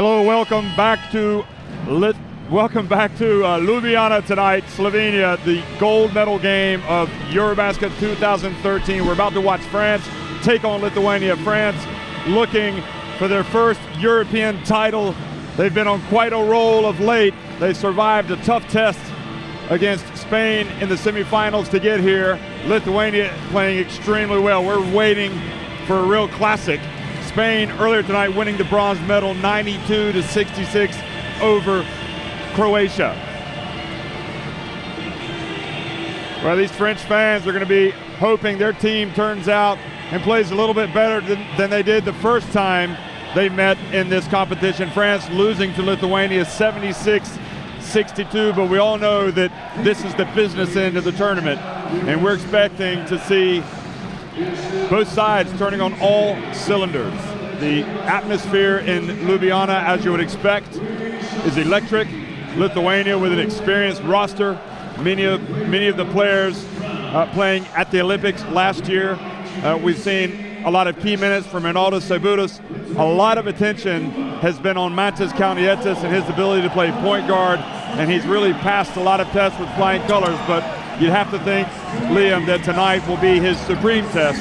Hello, welcome back to Ljubljana tonight, Slovenia, the gold medal game of EuroBasket 2013. We're about to watch France take on Lithuania. France looking for their first European title. They've been on quite a roll of late. They survived a tough test against Spain in the semifinals to get here. Lithuania playing extremely well. We're waiting for a real classic. Spain earlier tonight winning the bronze medal 92-66 over Croatia. Well, these French fans are going to be hoping their team turns out and plays a little bit better than they did the first time they met in this competition. France losing to Lithuania 76-62, but we all know that this is the business end of the tournament, and we're expecting to see both sides turning on all cylinders. The atmosphere in Ljubljana, as you would expect, is electric. Lithuania with an experienced roster. Many of the players playing at the Olympics last year. We've seen a lot of key minutes from Ronaldas Seibutis. A lot of attention has been on Mantas Kalnietis and his ability to play point guard, and he's really passed a lot of tests with flying colors, but you'd have to think, Liam, that tonight will be his supreme test,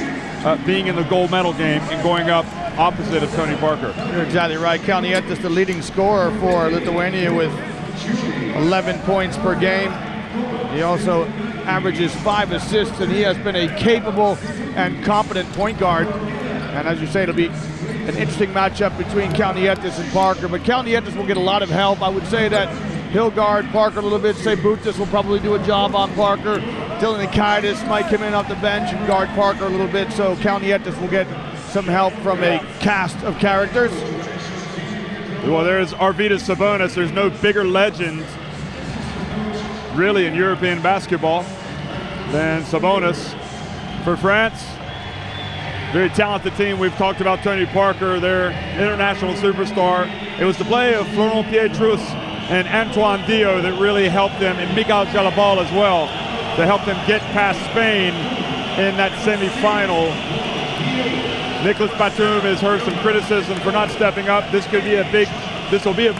being in the gold medal game and going up opposite of Tony Parker. You're exactly right. Kalnietis, the leading scorer for Lithuania with 11 points per game. He also averages 5 assists, and he has been a capable and competent point guard. And as you say, it'll be an interesting matchup between Kalnietis and Parker, but Kalnietis will get a lot of help. I would say that he'll guard Parker a little bit. Seibutis will probably do a job on Parker. Dylan Nikaitis might come in off the bench and guard Parker a little bit, so Kalnietis will get some help from a cast of characters. Well, there's Arvydas Sabonis. There's no bigger legend, really, in European basketball than Sabonis. For France, very talented team. We've talked about Tony Parker, their international superstar. It was the play of Florent Pietrus and Antoine Dio that really helped them, and Mikael Jalabal as well, to help them get past Spain in that semifinal. Nicolas Batum has heard some criticism for not stepping up. This will be an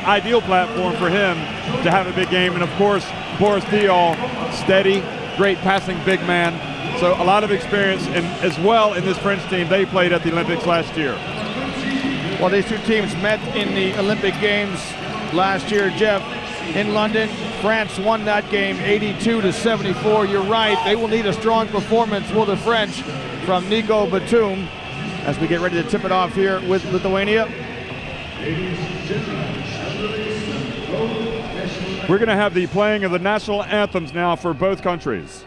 ideal platform for him to have a big game. And of course, Boris Diaw, steady, great passing big man. So a lot of experience as well in this French team. They played at the Olympics last year. Well, these two teams met in the Olympic Games last year, Jeff, in London. France won that game 82-74. You're right, they will need a strong performance, will the French, from Nico Batum, as we get ready to tip it off here with Lithuania. We're going to have the playing of the national anthems now for both countries.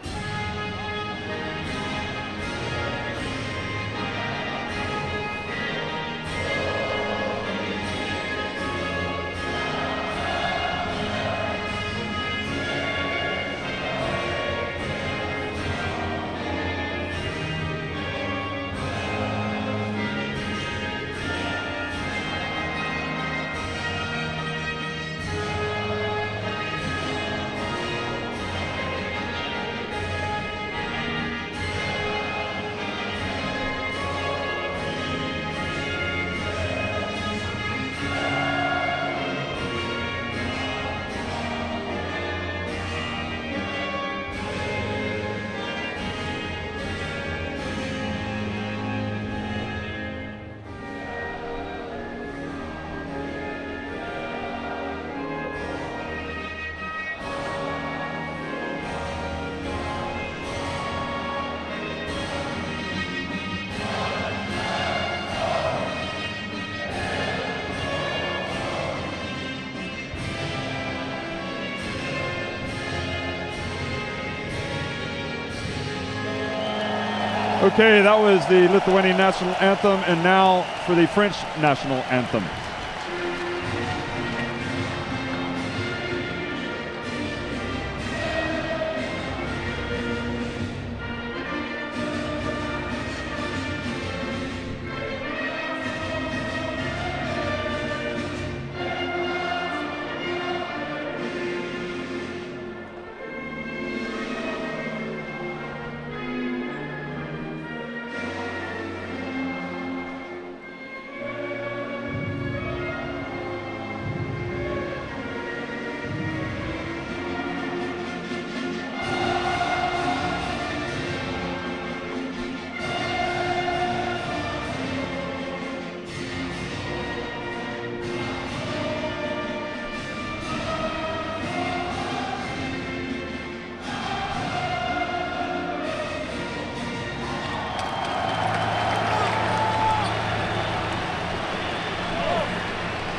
Okay, that was the Lithuanian national anthem, and now for the French national anthem.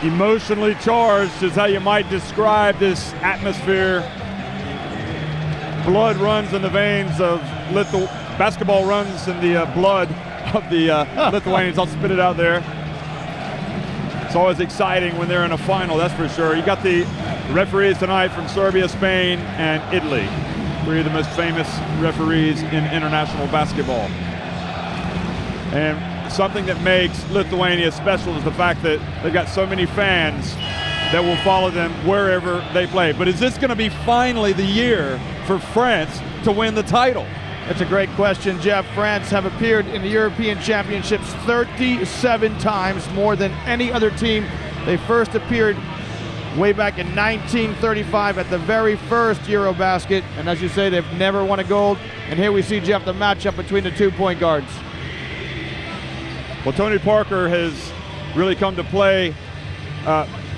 Emotionally charged is how you might describe this atmosphere. Blood runs in the veins of basketball runs in the blood of the Lithuanians. I'll spit it out there. It's always exciting when they're in a final, that's for sure. You got the referees tonight from Serbia, Spain, and Italy. Three of the most famous referees in international basketball. And something that makes Lithuania special is the fact that they've got so many fans that will follow them wherever they play. But is this going to be finally the year for France to win the title? That's a great question, Jeff. France have appeared in the European Championships 37 times, more than any other team. They first appeared way back in 1935 at the very first EuroBasket. And as you say, they've never won a gold. And here we see, Jeff, the matchup between the 2 point guards. Well, Tony Parker has really come to play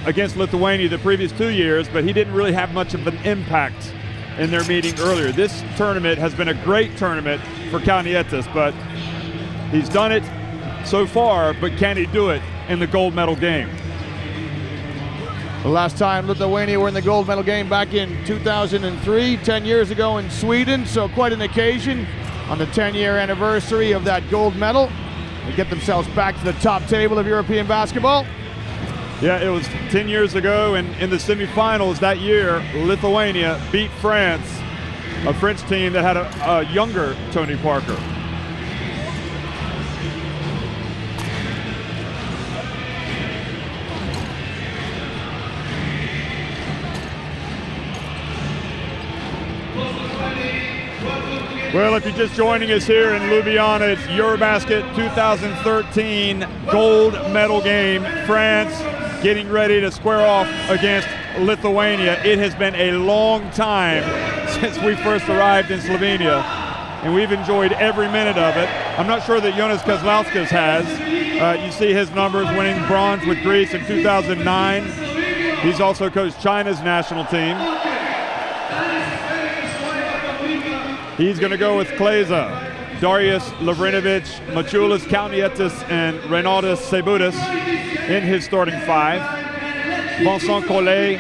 against Lithuania the previous 2 years, but he didn't really have much of an impact in their meeting earlier. This tournament has been a great tournament for Kalnietis, but he's done it so far, but can he do it in the gold medal game? The last time Lithuania were in the gold medal game back in 2003, 10 years ago in Sweden, so quite an occasion on the 10-year anniversary of that gold medal. They get themselves back to the top table of European basketball. Yeah, it was 10 years ago, and in the semifinals that year, Lithuania beat France, a French team that had a younger Tony Parker. Well, if you're just joining us here in Ljubljana, it's EuroBasket 2013 gold medal game. France getting ready to square off against Lithuania. It has been a long time since we first arrived in Slovenia, and we've enjoyed every minute of it. I'm not sure that Jonas Kazlauskas has. You see his numbers, winning bronze with Greece in 2009. He's also coached China's national team. He's going to go with Kleza, Darius Lavrinovic, Maciulis Kalnietis, and Renaldis Seibutis in his starting five. Vincent Collet,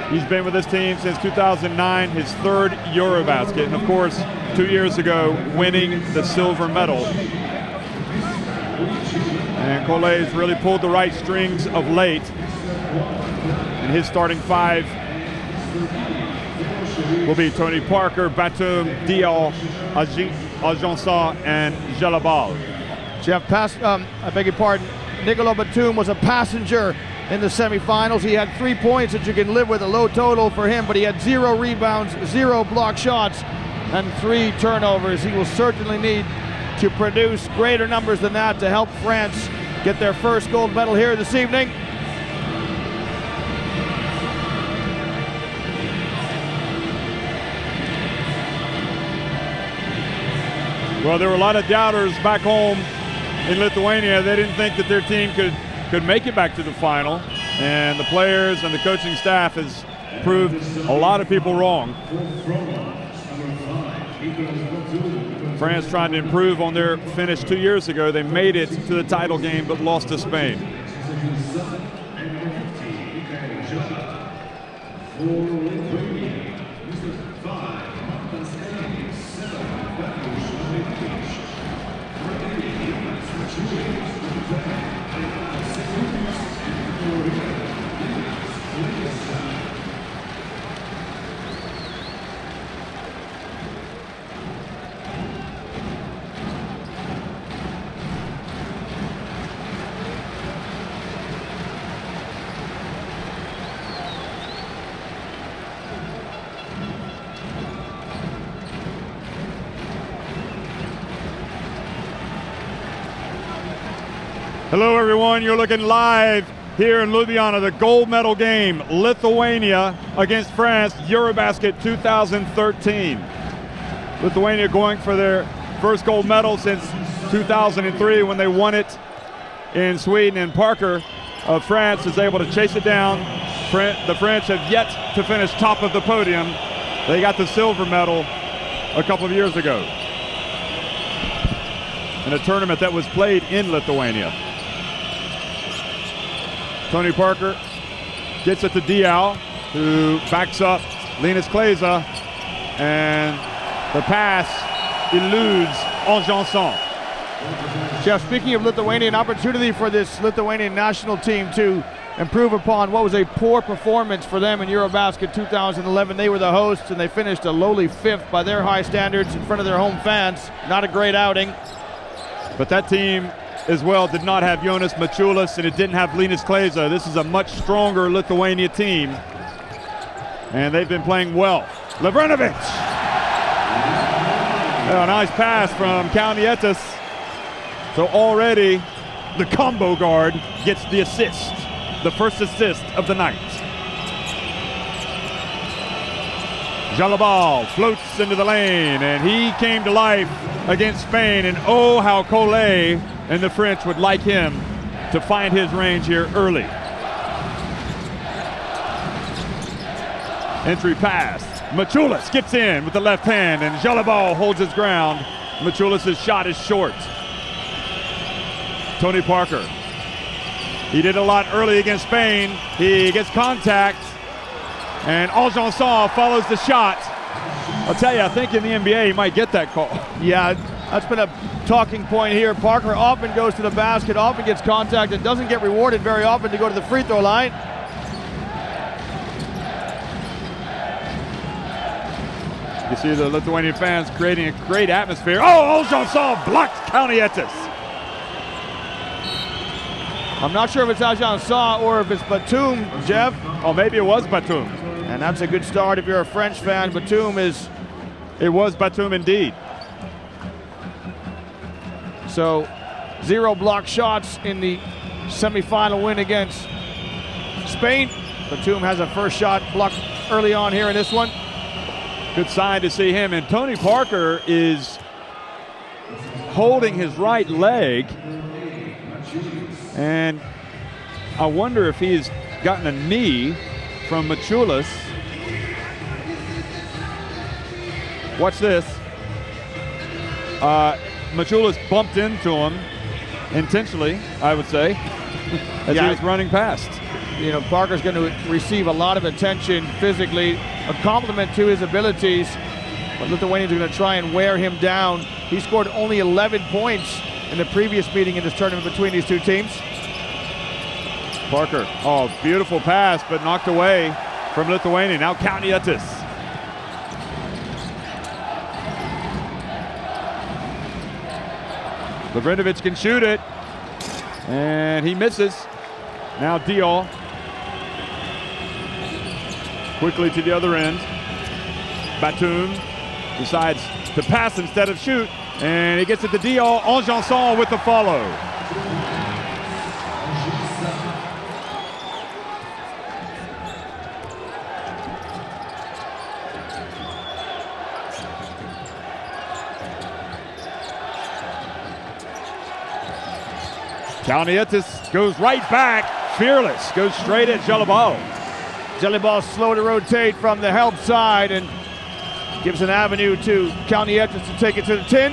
he's been with this team since 2009, his third EuroBasket, and of course, 2 years ago, winning the silver medal. And Collet's really pulled the right strings of late. And his starting five will be Tony Parker, Batum, Dial, Agensa, and Jalabal. Jeff, I beg your pardon, Nicolas Batum was a passenger in the semifinals. He had 3 points that you can live with, a low total for him, but he had 0 rebounds, 0 block shots, and 3 turnovers. He will certainly need to produce greater numbers than that to help France get their first gold medal here this evening. Well, there were a lot of doubters back home in Lithuania. They didn't think that their team could make it back to the final. And the players and the coaching staff has proved a lot of people wrong. France trying to improve on their finish 2 years ago. They made it to the title game but lost to Spain. Hello everyone, you're looking live here in Ljubljana, the gold medal game, Lithuania against France, EuroBasket 2013. Lithuania going for their first gold medal since 2003 when they won it in Sweden, and Parker of France is able to chase it down. The French have yet to finish top of the podium. They got the silver medal a couple of years ago in a tournament that was played in Lithuania. Tony Parker gets it to Diaw, who backs up Linus Kleza, and the pass eludes Anjanson. Jeff, speaking of Lithuania, an opportunity for this Lithuanian national team to improve upon what was a poor performance for them in EuroBasket 2011. They were the hosts, and they finished a lowly 5th by their high standards in front of their home fans. Not a great outing. But that team as well did not have Jonas Mačiulis, and it didn't have Linus Kleza. This is a much stronger Lithuania team, and they've been playing well. Lavrinovic. A nice pass from Kalnietis. So already the combo guard gets the assist, the first assist of the night. Jalabal floats into the lane, and he came to life against Spain, and oh, how Collet and the French would like him to find his range here early. Entry pass. Mačiulis gets in with the left hand, and Jalabal holds his ground. Mačiulis' shot is short. Tony Parker. He did a lot early against Spain. He gets contact, and Anjanson follows the shot. I'll tell you, I think in the NBA he might get that call. Yeah, that's been a talking point here. Parker often goes to the basket, often gets contact, and doesn't get rewarded very often to go to the free throw line. You see the Lithuanian fans creating a great atmosphere. Oh, Anjanson blocked Kalnietis. I'm not sure if it's Anjanson or if it's Batum, Jeff. Oh, maybe it was Batum. And that's a good start if you're a French fan. Batum is... It was Batum indeed. So, 0 block shots in the semifinal win against Spain. Batum has a first shot blocked early on here in this one. Good sign to see him. And Tony Parker is holding his right leg. And I wonder if he's gotten a knee from Mačiulis. Watch this. Mačiulis bumped into him intentionally, I would say, as he was running past. You know, Parker's going to receive a lot of attention physically, a compliment to his abilities, but Lithuanians are going to try and wear him down. He scored only 11 points in the previous meeting in this tournament between these two teams. Parker, oh, beautiful pass, but knocked away from Lithuania. Now Kalnietis. Lavrinovic can shoot it, and he misses. Now Diaw. Quickly to the other end. Batum decides to pass instead of shoot, and he gets it to Diaw. Anjanson with the follow. Kalnietis goes right back, fearless, goes straight at Jalabal. Jalabal slow to rotate from the help side and gives an avenue to Kalnietis to take it to the tin.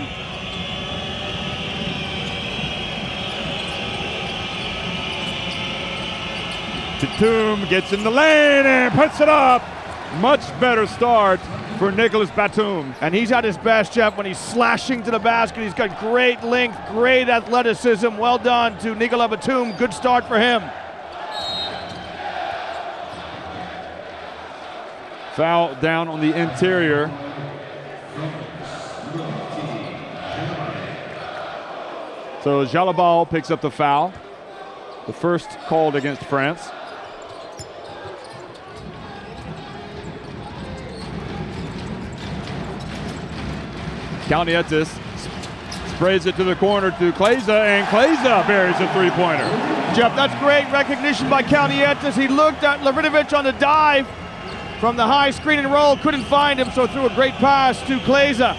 Batum gets in the lane and puts it up. Much better start for Nicolas Batum. And he's at his best, Jeff, when he's slashing to the basket. He's got great length, great athleticism. Well done to Nicolas Batum. Good start for him. Foul down on the interior. So Jalabal picks up the foul. The first called against France. Kalnietis sprays it to the corner to Kleza, and Kleza buries a three-pointer. Jeff, that's great recognition by Kalnietis. He looked at Lavrinovic on the dive from the high screen and roll, couldn't find him, so threw a great pass to Kleza.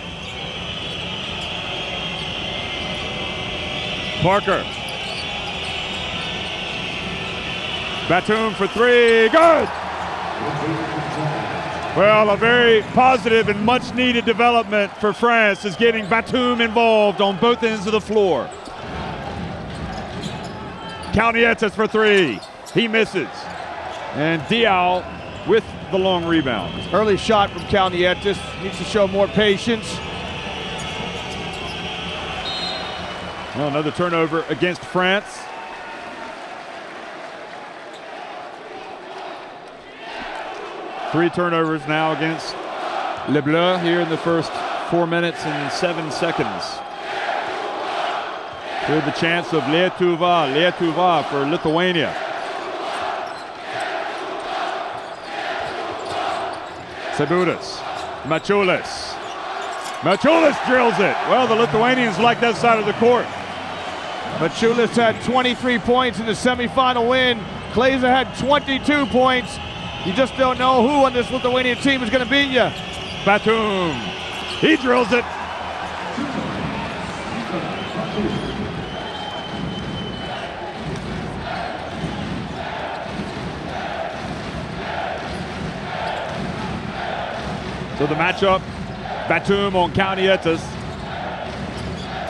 Parker. Batum for three, good! Well, a very positive and much needed development for France is getting Batum involved on both ends of the floor. Kalnietis for three. He misses. And Diaw with the long rebound. Early shot from Kalnietis. Needs to show more patience. Well, another turnover against France. Three turnovers now against Les Bleus here in the first 4 minutes and 7 seconds. Here's the chance of Lietuva for Lithuania. Sabutis, Mačiulis. Mačiulis drills it. Well, the Lithuanians like that side of the court. Mačiulis had 23 points in the semifinal win. Klaiza had 22 points. You just don't know who on this Lithuanian team is going to beat you. Batum, he drills it. So the matchup, Batum on Kalnietis.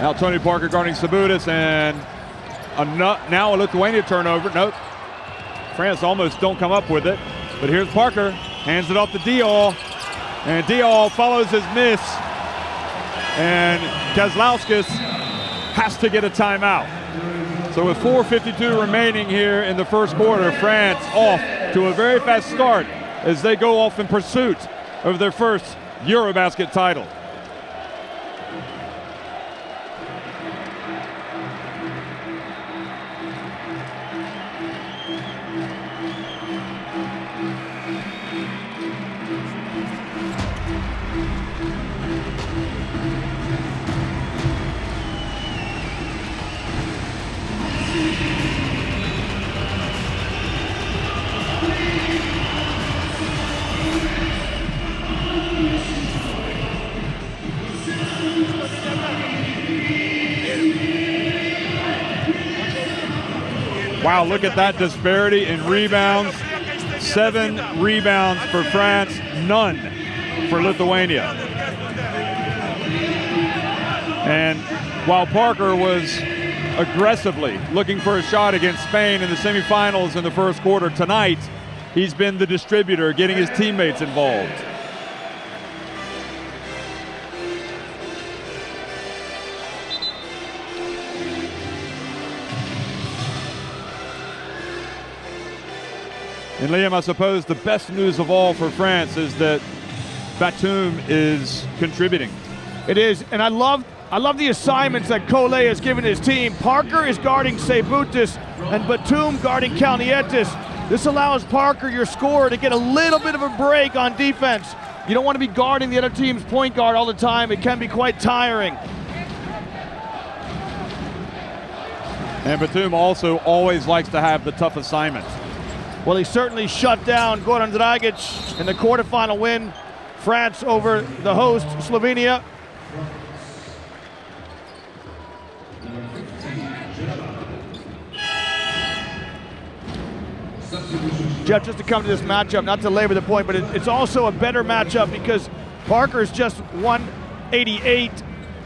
Now Tony Parker guarding Sabutis, and now a Lithuania turnover. Nope, France almost don't come up with it. But here's Parker, hands it off to Diaw, and Diaw follows his miss, and Kazlauskas has to get a timeout. So with 4:52 remaining here in the first quarter, France off to a very fast start as they go off in pursuit of their first EuroBasket title. Wow, look at that disparity in rebounds. 7 rebounds for France, none for Lithuania. And while Parker was aggressively looking for a shot against Spain in the semifinals in the first quarter, tonight he's been the distributor, getting his teammates involved. And Liam, I suppose the best news of all for France is that Batum is contributing. It is, and I love the assignments that Cole has given his team. Parker is guarding Sabutis and Batum guarding Kalnietis. This allows Parker, your scorer, to get a little bit of a break on defense. You don't want to be guarding the other team's point guard all the time. It can be quite tiring. And Batum also always likes to have the tough assignment. Well, he certainly shut down Goran Dragic in the quarterfinal win. France over the host, Slovenia. Jeff, just to come to this matchup, not to labor the point, but it's also a better matchup because Parker's just 188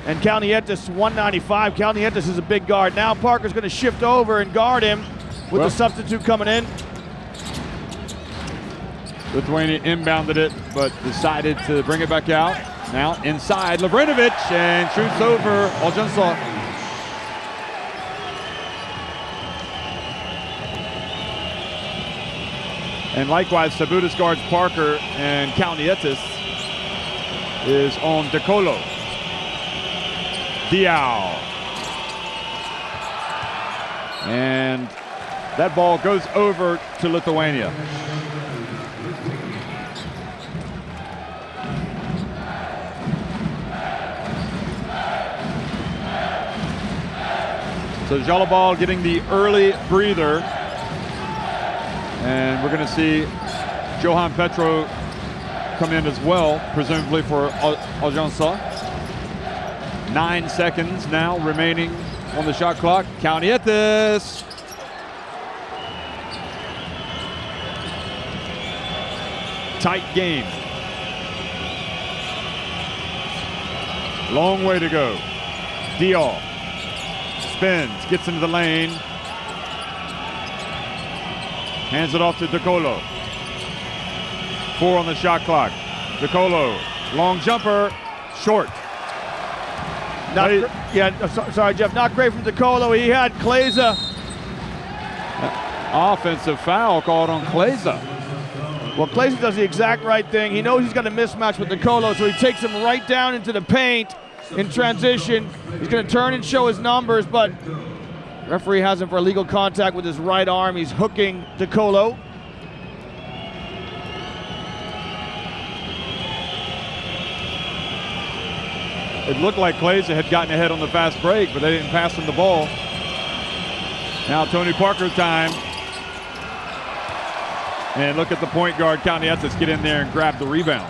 and Kalnietis 195. Kalnietis is a big guard. Now Parker's going to shift over and guard him with the substitute coming in. Lithuania inbounded it, but decided to bring it back out. Now inside, Lavrinovic, and shoots over Oljansa. And likewise, Sabutis guards Parker, and Kalnietis is on Decolo. Diaw. And that ball goes over to Lithuania. So Jalabal getting the early breather. And we're going to see Johan Petro come in as well, presumably for Oljansa. 9 seconds now remaining on the shot clock. Kalnietis. Tight game. Long way to go. Diaw. Spins, gets into the lane. Hands it off to DeColo. 4 on the shot clock. DeColo, long jumper, short. Sorry, Jeff. Not great from DeColo. He had Kleza. Offensive foul called on Kleza. Well, Kleza does the exact right thing. He knows he's got a mismatch with DeColo, so he takes him right down into the paint in transition. He's going to turn and show his numbers, but referee has him for illegal contact with his right arm. He's hooking DeColo. It looked like Kleza had gotten ahead on the fast break, but they didn't pass him the ball. Now Tony Parker time. And look at the point guard, Kalnietis, get in there and grab the rebound.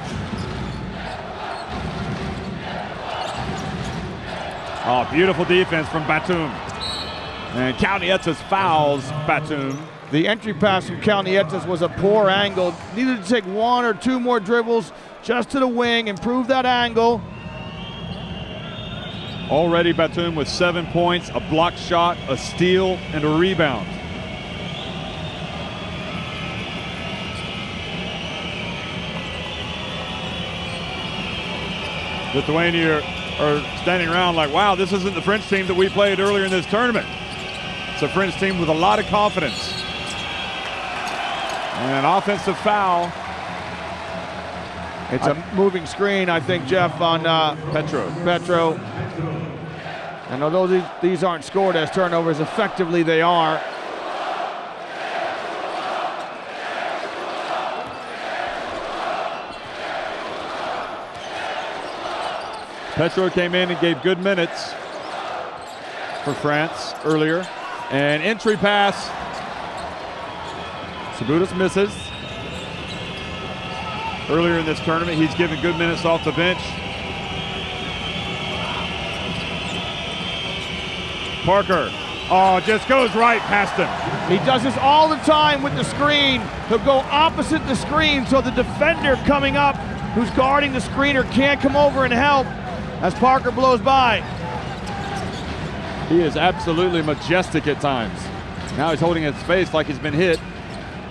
Oh, beautiful defense from Batum. And Kalnietis fouls Batum. The entry pass from Kalnietis was a poor angle. Needed to take 1 or 2 more dribbles just to the wing, improve that angle. Already Batum with 7 points, a block shot, a steal, and a rebound. Lithuania are standing around like, wow, this isn't the French team that we played earlier in this tournament. It's a French team with a lot of confidence. And an offensive foul. It's a moving screen, I think, Jeff, on Petro. And although these aren't scored as turnovers, effectively they are. Petro came in and gave good minutes for France earlier. And entry pass. Sabonis misses. Earlier in this tournament, he's given good minutes off the bench. Parker, just goes right past him. He does this all the time with the screen. He'll go opposite the screen so the defender coming up who's guarding the screener can't come over and help as Parker blows by. He is absolutely majestic at times. Now he's holding his face like he's been hit.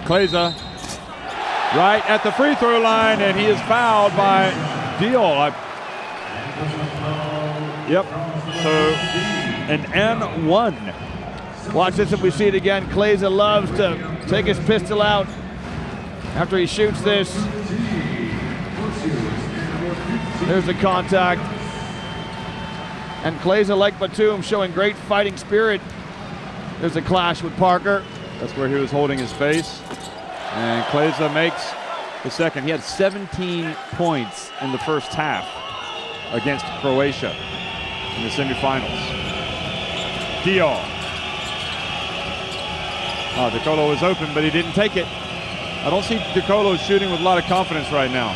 Kleza right at the free throw line, and he is fouled by Diol. Yep, so an N1. Watch this if we see it again. Kleza loves to take his pistol out after he shoots this. There's the contact. And Kleza, like Batum, showing great fighting spirit. There's a clash with Parker. That's where he was holding his face. And Kleza makes the second. He had 17 points in the first half against Croatia in the semifinals. Diol. DeColo was open, but he didn't take it. I don't see DeColo shooting with a lot of confidence right now.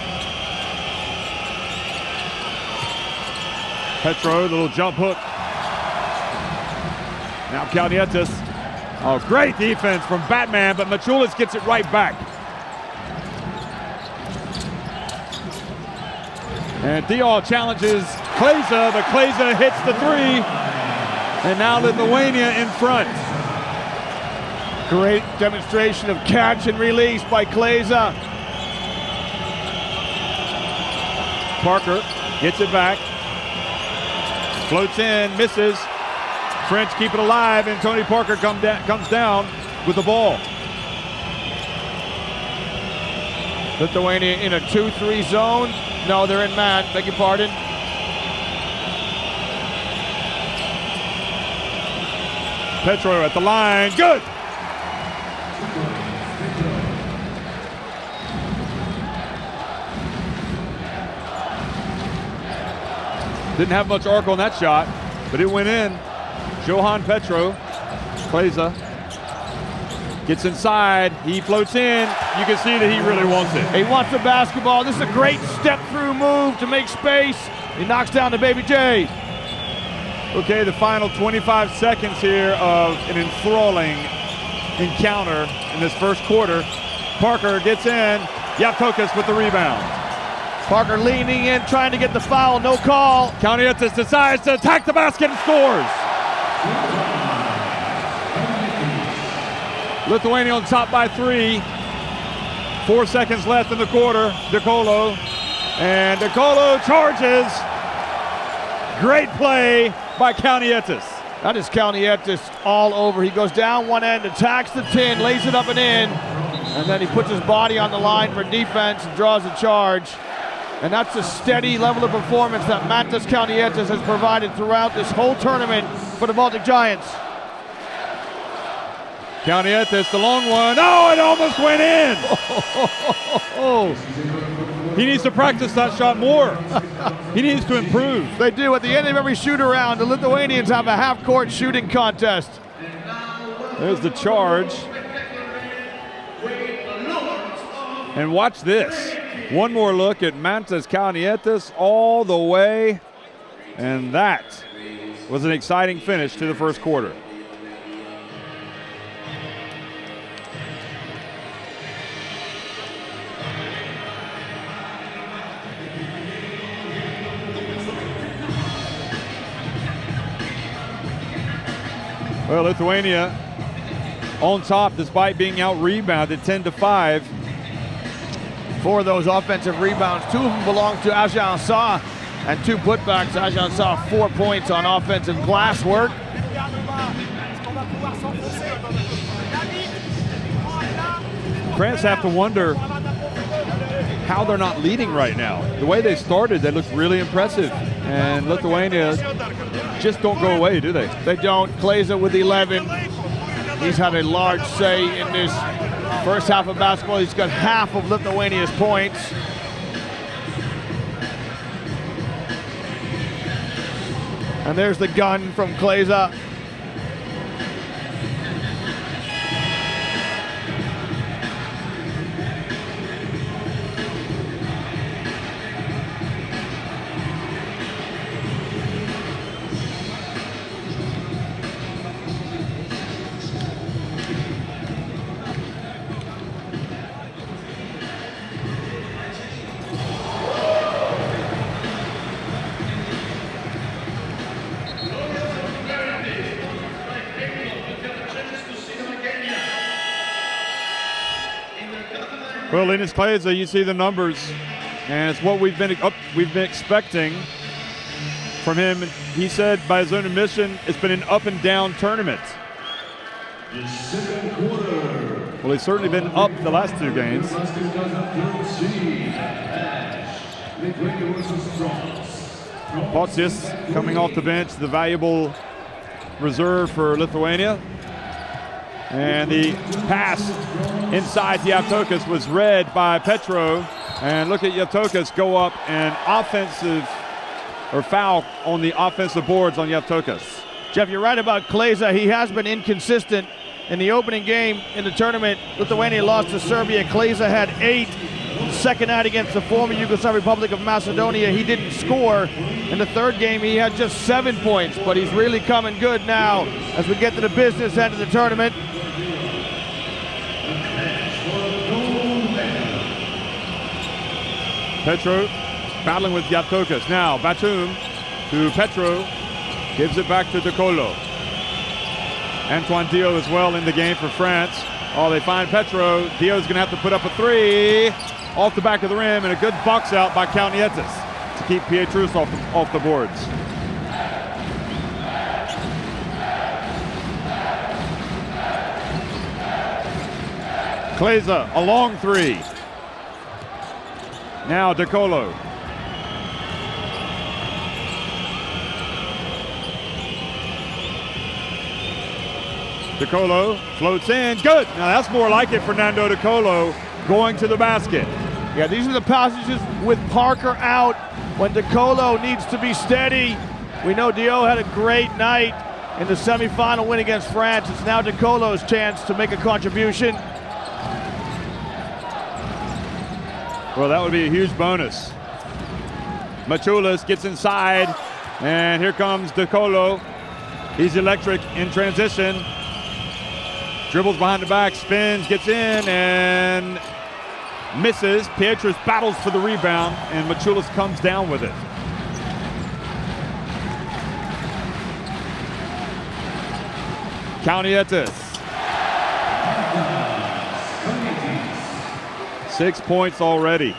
Petro, the little jump hook. Now Kalnietis. Oh, great defense from Batman, but Machulis gets it right back. And Diol challenges Kleza, but Kleza hits the three. And now Lithuania in front. Great demonstration of catch and release by Kleza. Parker gets it back. Floats in, misses. French keep it alive, and Tony Parker comes down with the ball. Lithuania in a 2-3 zone. No, they're in man, beg your pardon. Petro at the line, good! Didn't have much arc on that shot, but it went in. Johan Petro, Kleza, gets inside, he floats in. You can see that he really wants it. He wants the basketball. This is a great step-through move to make space. He knocks down the Baby J. Okay, the final 25 seconds here of an enthralling encounter in this first quarter. Parker gets in, Yaptokas with the rebound. Parker leaning in, trying to get the foul, no call. Kalnietis decides to attack the basket and scores. Lithuania on top by 3. 4 seconds left in the quarter. DeColo. And DeColo charges. Great play by Kalnietis. That is Kalnietis all over. He goes down one end, attacks the tin, lays it up and in, and then he puts his body on the line for defense and draws a charge. And that's a steady level of performance that Mantas Kalnietis has provided throughout this whole tournament for the Baltic Giants. Kalnietis, the long one. Oh, it almost went in. He needs to practice that shot more. He needs to improve. They do. At the end of every shoot-around, the Lithuanians have a half-court shooting contest. There's the charge. And watch this. One more look at Mantas Kalnietis all the way. And that was an exciting finish to the first quarter. Well, Lithuania on top despite being out-rebounded 10-5. 4 of those offensive rebounds, 2 of them belong to Ajan Sa, and 2 putbacks. Ajan Sa 4 points on offensive glass work. France have to wonder how they're not leading right now. The way they started, they looked really impressive. And Lithuania just don't go away, do they? They don't. Kleza with 11. He's had a large say in this first half of basketball. He's got half of Lithuania's points. And there's the gun from Kleza. Well, Linus Kleza, you see the numbers, and it's what we've been expecting from him. He said by his own admission, it's been an up and down tournament. Well, he's certainly been up the last 2 games. Pocius coming off the bench, the valuable reserve for Lithuania. And the pass inside to Yevtokas was read by Petro. And look at Yevtokas go up and foul on the offensive boards on Yevtokas. Jeff, you're right about Kleza. He has been inconsistent. In the opening game in the tournament, Lithuania lost to Serbia. Kleza had 8. Second night against the former Yugoslav Republic of Macedonia, he didn't score. In the third game, he had just 7 points, but he's really coming good now as we get to the business end of the tournament. Petro battling with Yevtokas. Now Batum to Petro, gives it back to DeColo. Antoine Dio as well in the game for France. Oh, they find Petro. Dio's gonna have to put up a 3 off the back of the rim, and a good box out by Kalnietis to keep Pietrus off the boards. Kleza, a long 3. Now DeColo. DeColo floats in, good. Now that's more like it, Fernando DeColo going to the basket. Yeah, these are the passages with Parker out when DeColo needs to be steady. We know Dio had a great night in the semifinal win against France. It's now DeColo's chance to make a contribution. Well, that would be a huge bonus. Machulis gets inside, and here comes DeColo. He's electric in transition. Dribbles behind the back, spins, gets in, and misses. Pietrus battles for the rebound, and Machulis comes down with it. Kalnietis. 6 points already.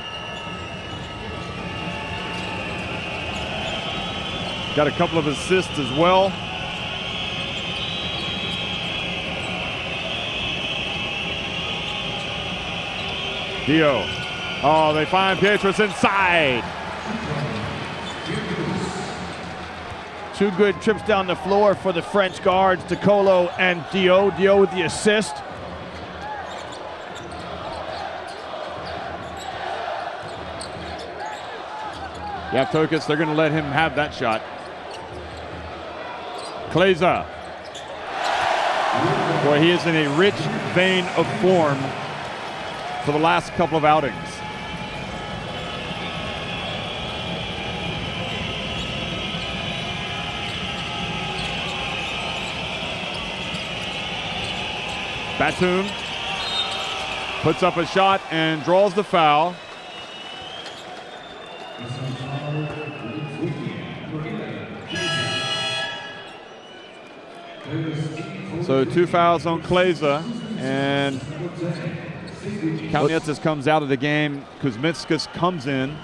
Got a couple of assists as well. Dio. Oh, they find Pietrus inside. 2 good trips down the floor for the French guards, DeColo and Dio. Dio with the assist. Yaptokis, they're going to let him have that shot. Kleza. Boy, he is in a rich vein of form for the last couple of outings. Batum puts up a shot and draws the foul. So 2 fouls on Kleza, and Kalnietis comes out of the game. Kuzminskas comes in.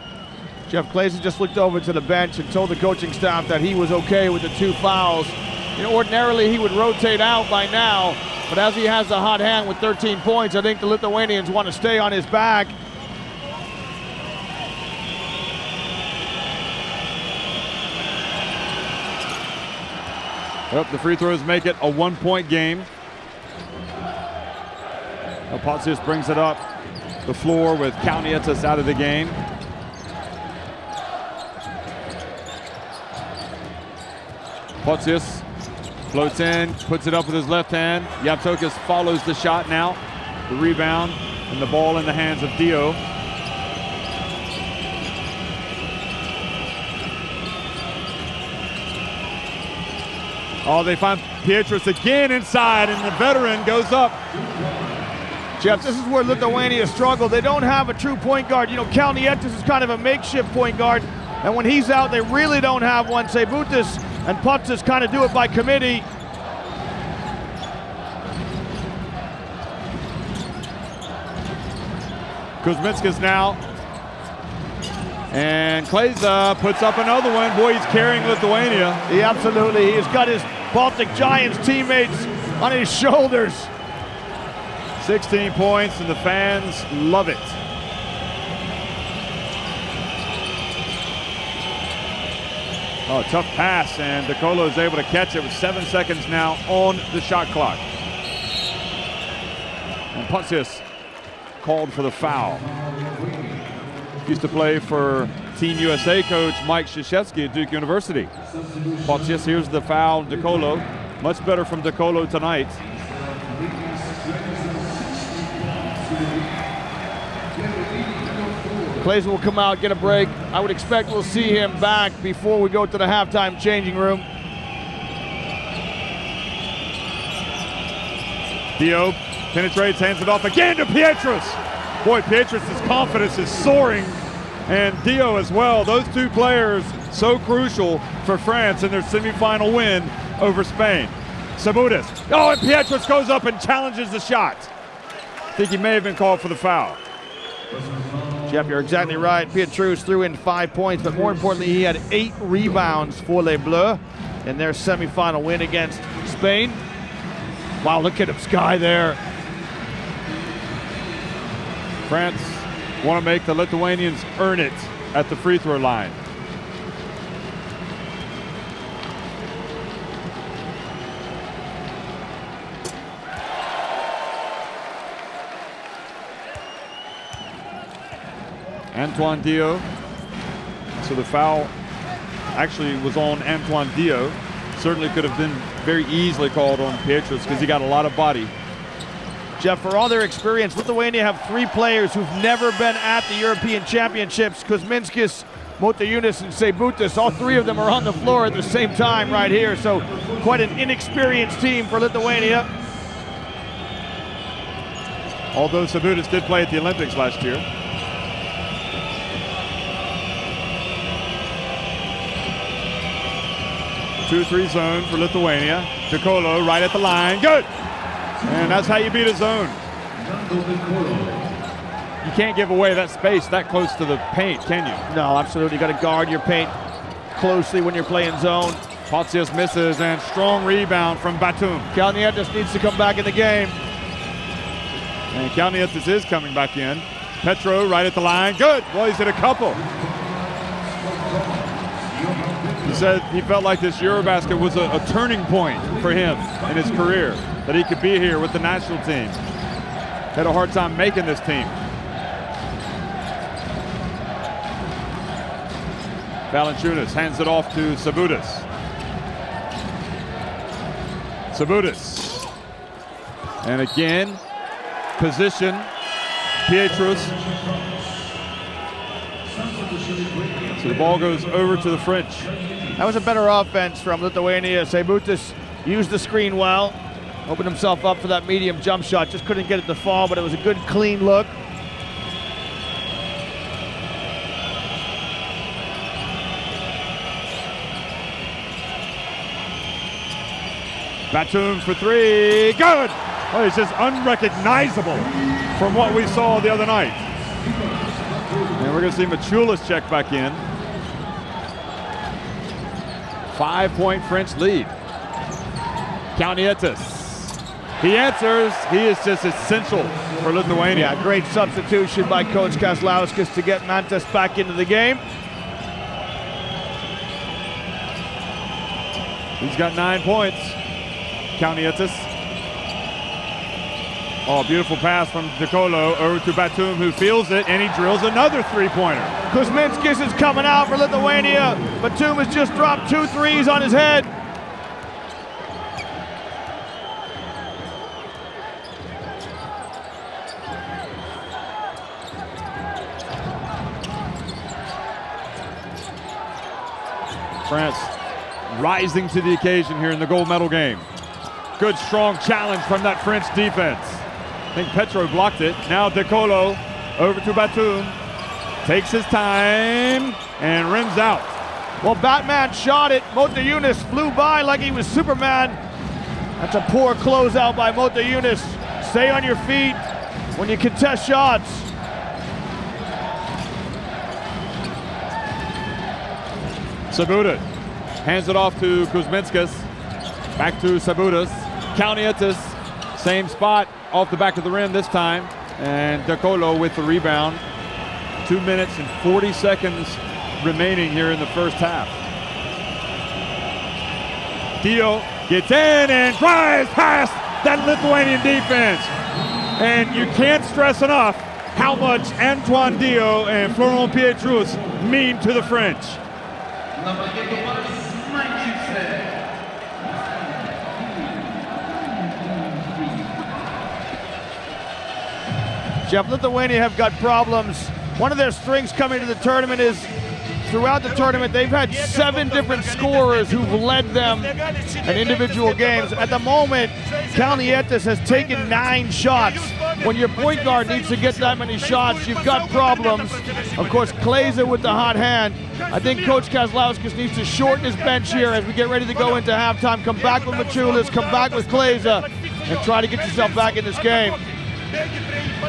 Jeff Kleza just looked over to the bench and told the coaching staff that he was okay with the 2 fouls. You know, ordinarily he would rotate out by now, but as he has a hot hand with 13 points, I think the Lithuanians want to stay on his back. Well, the free throws make it a 1-point game. Potsis brings it up the floor with Kalnietis out of the game. Potsis floats in, puts it up with his left hand. Yaptokis follows the shot now. The rebound and the ball in the hands of Dio. Oh, they find Pietrus again inside, and the veteran goes up. Jeff, this is where Lithuania struggled. They don't have a true point guard. You know, Kalnietis is kind of a makeshift point guard, and when he's out, they really don't have one. Seibutis and Potsis kind of do it by committee. Kuzminskas now. And Kleza puts up another one. Boy, he's carrying Lithuania. He absolutely, he's got his Baltic Giants teammates on his shoulders. 16 points, and the fans love it. Oh, tough pass, and DeColo is able to catch it with 7 seconds now on the shot clock. And Potsis called for the foul. Used to play for Team USA coach Mike Krzyzewski at Duke University. Potsis, here's the foul, DeColo. Much better from DeColo tonight. Kleza will come out, get a break. I would expect we'll see him back before we go to the halftime changing room. Dio penetrates, hands it off again to Pietrus. Boy, Pietrus' confidence is soaring, and Dio as well. Those 2 players so crucial for France in their semifinal win over Spain. Seibutis. Oh, and Pietrus goes up and challenges the shot. I think he may have been called for the foul. Jeff, you're exactly right. Pietrus threw in 5 points, but more importantly, he had 8 rebounds for Les Bleus in their semifinal win against Spain. Wow, look at him, Sky there. France want to make the Lithuanians earn it at the free throw line. Antoine Dio. So the foul actually was on Antoine Dio. Certainly could have been very easily called on Pietrus because he got a lot of body. Jeff, for all their experience, Lithuania have 3 players who've never been at the European Championships. Kuzminskas, Motiejunas, and Seibutis. All 3 of them are on the floor at the same time right here. So quite an inexperienced team for Lithuania. Although Seibutis did play at the Olympics last year. Two-three zone for Lithuania. DeColo right at the line. Good! And that's how you beat a zone. you can't give away that space that close to the paint, can you? No, absolutely. You got to guard your paint closely when you're playing zone. Potsius misses, and strong rebound from Batum. Kalnietis needs to come back in the game. And Kalnietis is coming back in. Petro right at the line. Good. Well, he's hit a couple. He said he felt like this EuroBasket was a turning point for him in his career, that he could be here with the national team. Had a hard time making this team. Valanciunas hands it off to Sabonis. Sabonis. And again, position, Pietrus. So the ball goes over to the French. That was a better offense from Lithuania. Sabonis used the screen well, opened himself up for that medium jump shot. Just couldn't get it to fall, but it was a good, clean look. Batum for three, good! Oh, he's just unrecognizable from what we saw the other night. And we're gonna see Machulis check back in. 5-point French lead. Kalnietis. He answers. He is just essential for Lithuania. Yeah, great substitution by Coach Kazlauskas to get Mantas back into the game. He's got 9 points. Kalnietis. Oh, beautiful pass from DeColo over to Batum, who feels it, and he drills another three-pointer. Kuzminskis is coming out for Lithuania. Batum has just dropped 2 threes on his head. France rising to the occasion here in the gold medal game. Good, strong challenge from that French defense. I think Petro blocked it. Now DeColo over to Batum. Takes his time and rims out. Well, Batman shot it. Mota Yunus flew by like he was Superman. That's a poor closeout by Mota Yunus. Stay on your feet when you contest shots. Sabonis hands it off to Kuzminskis. Back to Sabonis. Kalnietis, same spot, off the back of the rim this time. And DeColo with the rebound. 2 minutes and 40 seconds remaining here in the first half. Dio gets in and drives past that Lithuanian defense. And you can't stress enough how much Antoine Dio and Florent Pietrus mean to the French. Jeff, Lithuania have got problems. One of their strengths coming to the tournament is throughout the tournament, they've had 7 different scorers who've led them in individual games. At the moment, Kalnietis has taken 9 shots. When your point guard needs to get that many shots, you've got problems. Of course, Kleza with the hot hand. I think Coach Kazlauskas needs to shorten his bench here as we get ready to go into halftime. Come back with Machulis, come back with Kleza, and try to get yourself back in this game.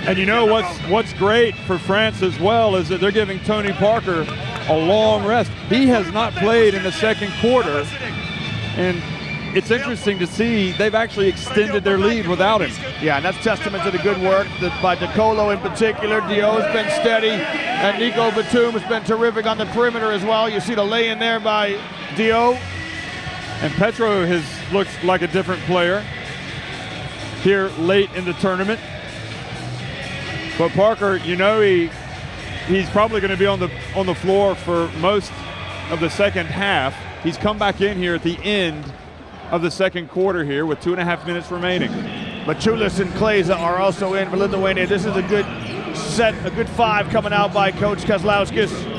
And you know what's great for France as well is that they're giving Tony Parker a long rest. He has not played in the second quarter, and it's interesting to see they've actually extended their lead without him. Yeah, and that's testament to the good work by DeColo in particular. Dio's been steady, and Nico Batum has been terrific on the perimeter as well. You see the lay-in there by Dio. And Petro has looked like a different player here late in the tournament. But Parker, you know, he's probably going to be on the floor for most of the second half. He's come back in here at the end of the second quarter here with 2.5 minutes remaining. Machulis and Kleza are also in for Lithuania. This is a good set, a good 5 coming out by Coach Kazlauskas.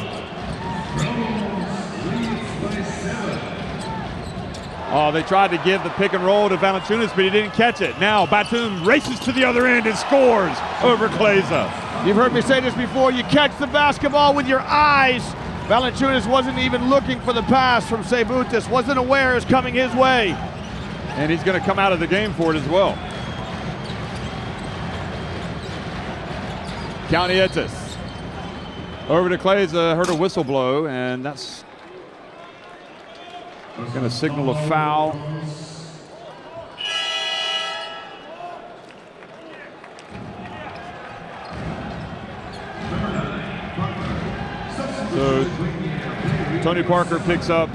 Oh, they tried to give the pick and roll to Valanciunas, but he didn't catch it. Now Batum races to the other end and scores over Kleza. You've heard me say this before, you catch the basketball with your eyes. Valanciunas wasn't even looking for the pass from Sabonis, wasn't aware it was coming his way. And he's going to come out of the game for it as well. Kalnietis. Over to Kleza, heard a whistle blow, and that's going to signal a foul. So Tony Parker picks up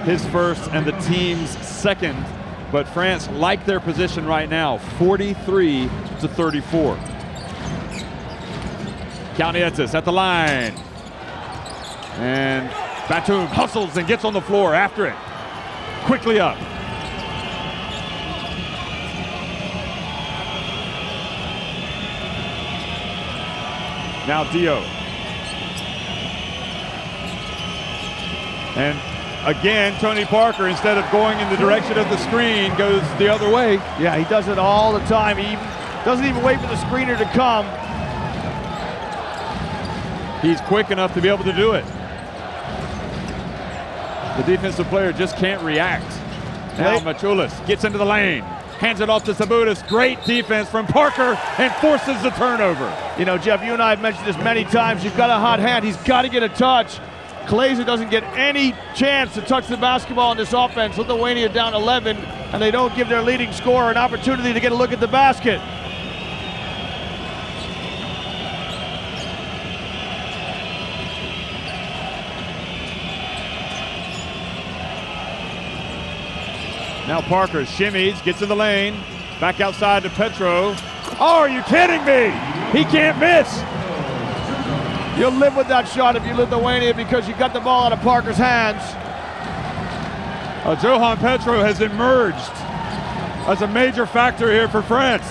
his first and the team's second, but France like their position right now, 43-34. Kalnietis at the line. And Batum hustles and gets on the floor after it. Quickly up. Now Dio. And again, Tony Parker, instead of going in the direction of the screen, goes the other way. Yeah, he does it all the time. He doesn't even wait for the screener to come. He's quick enough to be able to do it. The defensive player just can't react. Now Machulis gets into the lane, hands it off to Sabonis. Great defense from Parker and forces the turnover. You know, Jeff, you and I have mentioned this many times. You've got a hot hand. He's got to get a touch. Kleza doesn't get any chance to touch the basketball in this offense. Lithuania down 11, and they don't give their leading scorer an opportunity to get a look at the basket. Now Parker shimmies, gets in the lane, back outside to Petro. Oh, are you kidding me? He can't miss. You'll live with that shot if you're Lithuania because you got the ball out of Parker's hands. Johan Petro has emerged as a major factor here for France.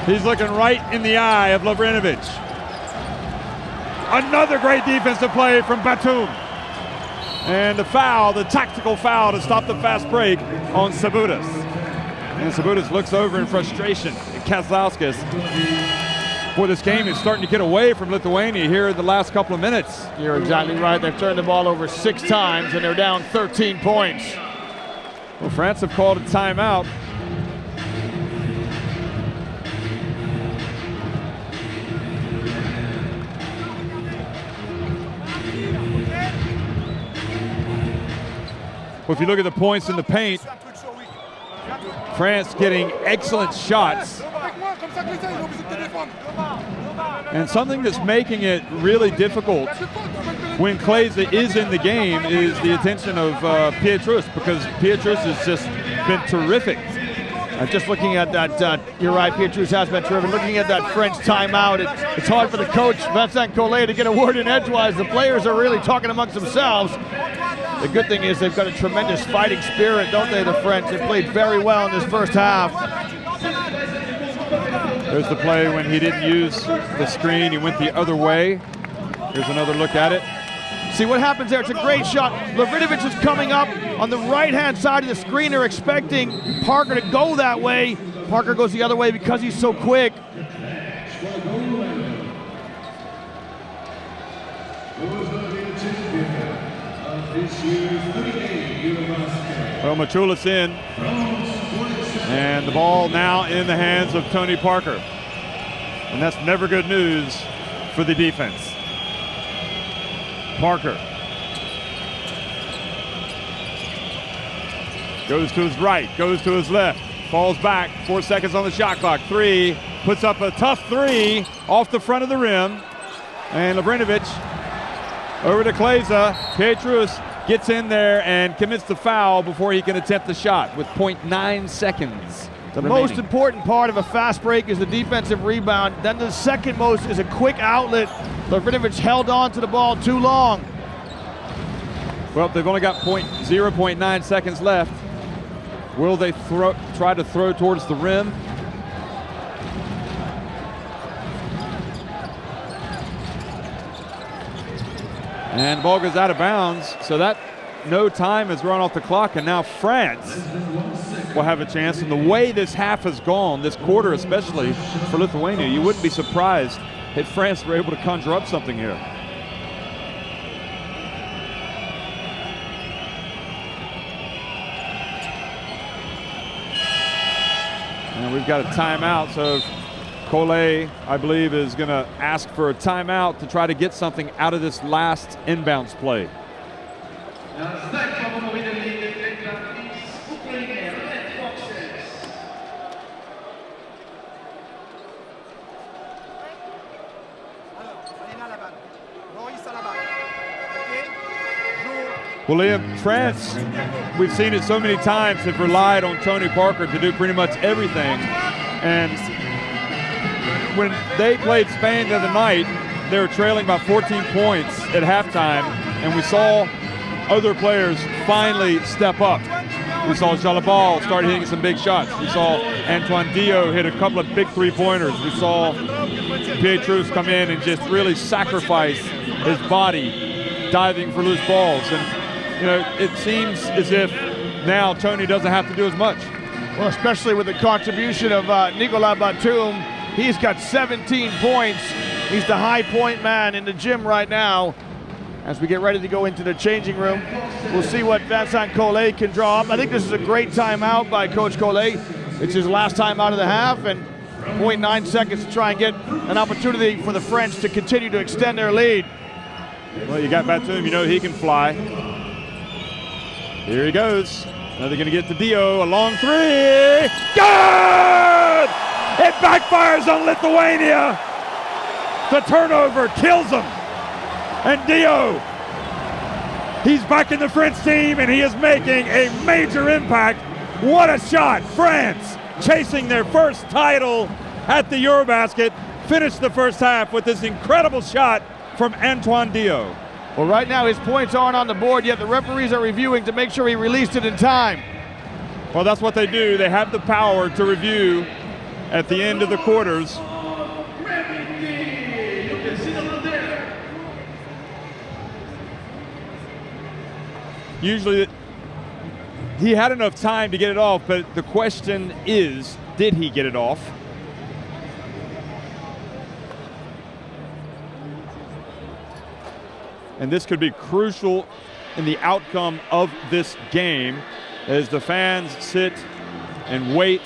He's looking right in the eye of Lavrinovic. Another great defensive play from Batum. And the foul, the tactical foul to stop the fast break on Sabonis. And Sabonis looks over in frustration at Kazlauskas. Boy, this game is starting to get away from Lithuania here in the last couple of minutes. You're exactly right. They've turned the ball over 6 times, and they're down 13 points. Well, France have called a timeout. Well, if you look at the points in the paint, France getting excellent shots. And something that's making it really difficult when Kleza is in the game is the attention of Pietrus, because Pietrus has just been terrific. Just looking at that, you're right, Pietrus has been terrific. Looking at that French timeout, it's hard for the coach, Vincent Collet, to get a word in edgewise. The players are really talking amongst themselves. The good thing is they've got a tremendous fighting spirit, don't they, the French? They played very well in this first half. There's the play when he didn't use the screen. He went the other way. Here's another look at it. See what happens there. It's a great shot. Lavrinovic is coming up on the right-hand side of the screener, expecting Parker to go that way. Parker goes the other way because he's so quick. Well, Machulis in. And the ball now in the hands of Tony Parker. And that's never good news for the defense. Parker goes to his right, goes to his left, falls back, 4 seconds on the shot clock. 3, puts up a tough 3 off the front of the rim. And Lavrinovic over to Kleza. Pietrus gets in there and commits the foul before he can attempt the shot with 0.9 seconds. The most important part of a fast break is the defensive rebound. Then the second most is a quick outlet. Lavrinovic held on to the ball too long. Well, they've only got 0.9 seconds left. Will they try to throw towards the rim? And the ball goes out of bounds, so that no time has run off the clock, and now France will have a chance. And the way this half has gone, this quarter especially for Lithuania, you wouldn't be surprised if France were able to conjure up something here. And we've got a timeout, so Cole, I believe, is going to ask for a timeout to try to get something out of this last inbounds play. Well, Liam, France, we've seen it so many times, have relied on Tony Parker to do pretty much everything. And when they played Spain the other night, they were trailing by 14 points at halftime, and we saw other players finally step up. We saw Jalabal start hitting some big shots. We saw Antoine Dio hit a couple of big three-pointers. We saw Pietrus come in and just really sacrifice his body diving for loose balls. And you know, it seems as if now Tony doesn't have to do as much. Well, especially with the contribution of Nicolas Batum. He's got 17 points. He's the high point man in the gym right now. As we get ready to go into the changing room, we'll see what Vincent Collet can draw up. I think this is a great timeout by Coach Collet. It's his last time out of the half, and 0.9 seconds to try and get an opportunity for the French to continue to extend their lead. Well, you got Batum, you know he can fly. Here he goes. Now they're going to get to Dio. A long three. Good! It backfires on Lithuania. The turnover kills them. And Dio, he's back in the French team, and he is making a major impact. What a shot. France chasing their first title at the EuroBasket. Finished the first half with this incredible shot from Antoine Dio. Well, right now his points aren't on the board yet. The referees are reviewing to make sure he released it in time. Well, that's what they do. They have the power to review at the end of the quarters. Usually he had enough time to get it off, but the question is, did he get it off? And this could be crucial in the outcome of this game as the fans sit and wait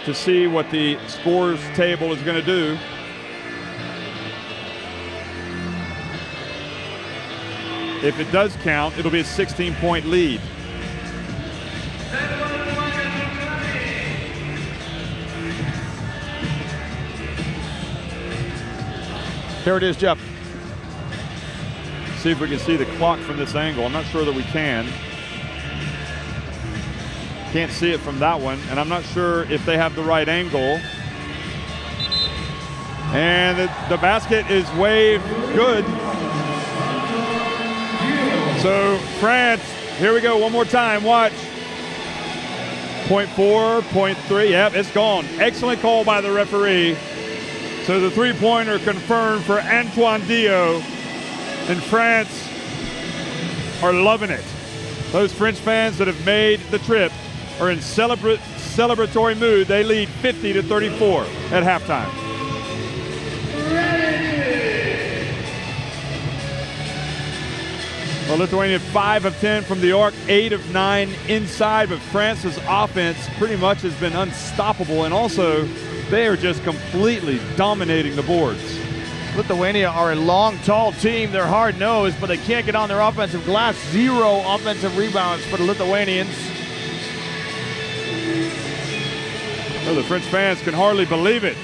to see what the scores table is going to do. If it does count, it'll be a 16-point lead. Here it is, Jeff. See if we can see the clock from this angle. I'm not sure that we can. Can't see it from that one, and I'm not sure if they have the right angle. And the basket is waved good. So France, here we go, one more time, watch. 0.4, 0.3, yep, it's gone. Excellent call by the referee. So the three-pointer confirmed for Antoine Dio, and France are loving it. Those French fans that have made the trip are in celebratory mood. They lead 50-34 at halftime. Well, Lithuania 5 of 10 from the arc, 8 of 9 inside, but France's offense pretty much has been unstoppable, and also they are just completely dominating the boards. Lithuania are a long, tall team. They're hard-nosed, but they can't get on their offensive glass. 0 offensive rebounds for the Lithuanians. Well, the French fans can hardly believe it.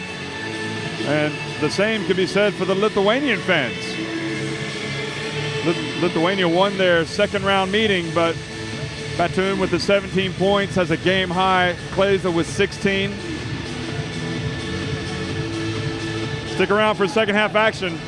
And the same can be said for the Lithuanian fans. Lithuania won their second round meeting, but Batum with the 17 points has a game high. Kleza with 16. Stick around for second half action.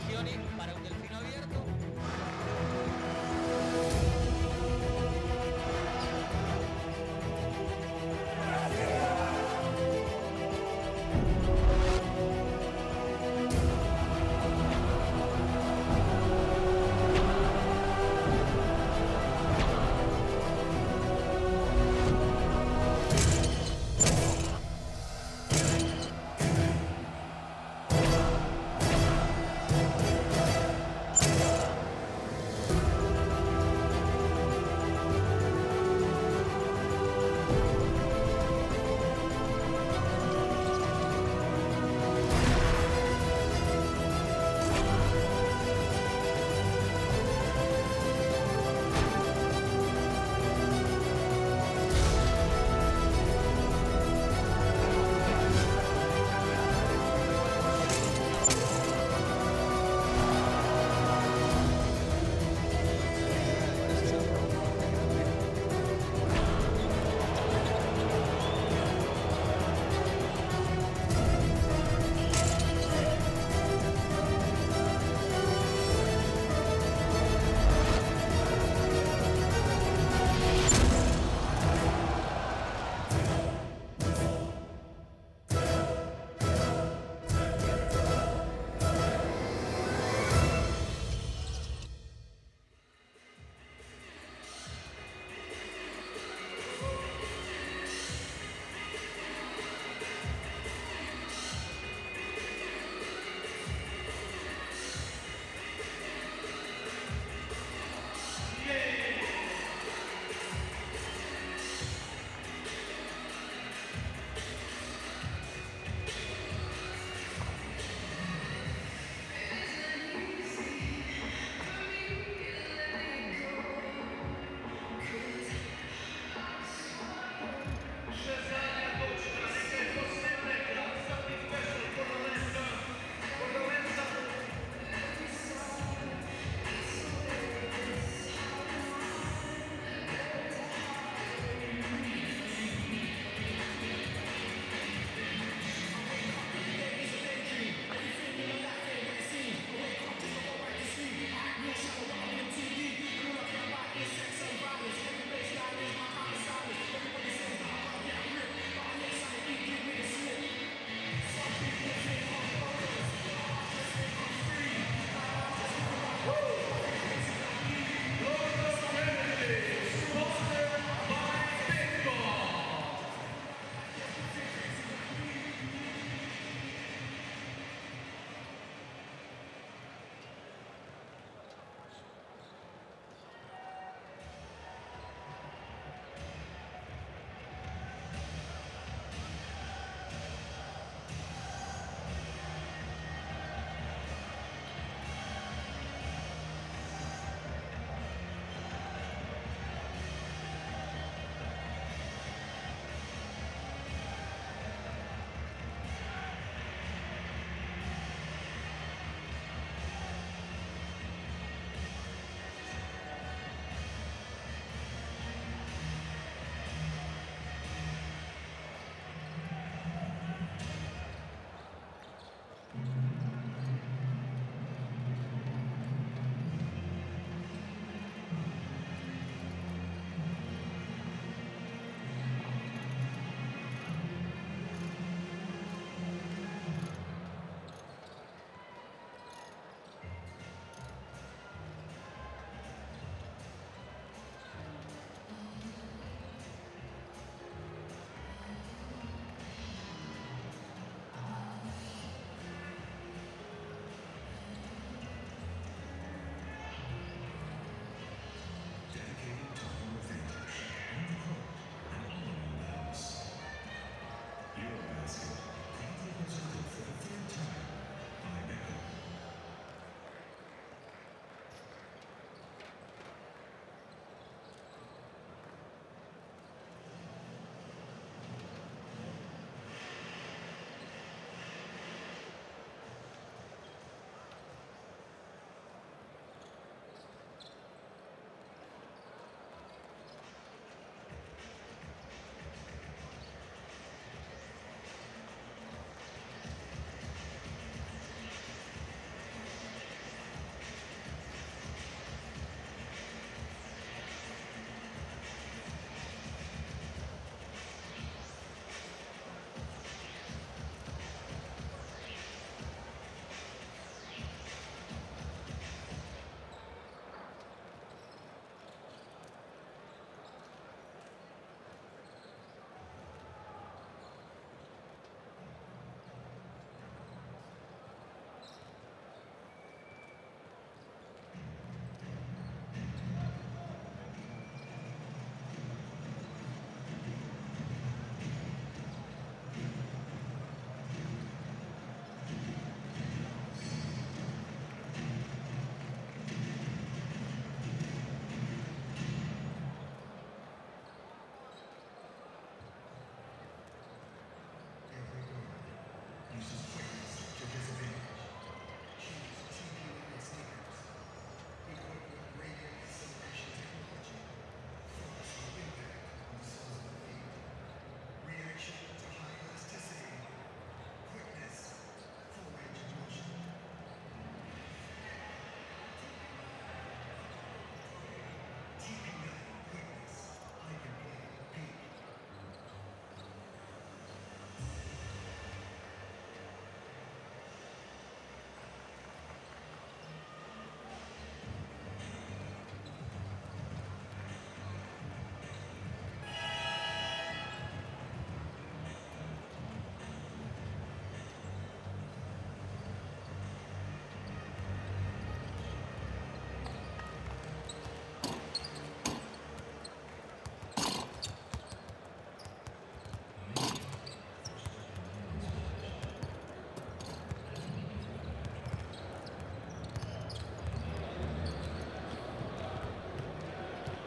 Gioni para un delfino abierto.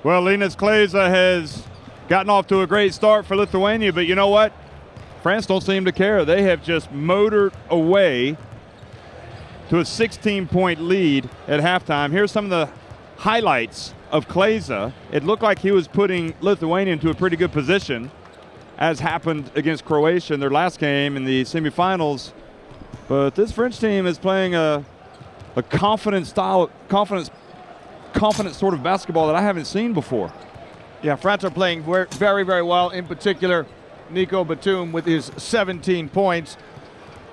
Well, Linas Kleza has gotten off to a great start for Lithuania, but you know what? France don't seem to care. They have just motored away to a 16-point lead at halftime. Here's some of the highlights of Kleza. It looked like he was putting Lithuania into a pretty good position, as happened against Croatia in their last game in the semifinals. But this French team is playing a confident sort of basketball that I haven't seen before. Yeah, France are playing very, very well. In particular, Nico Batum with his 17 points.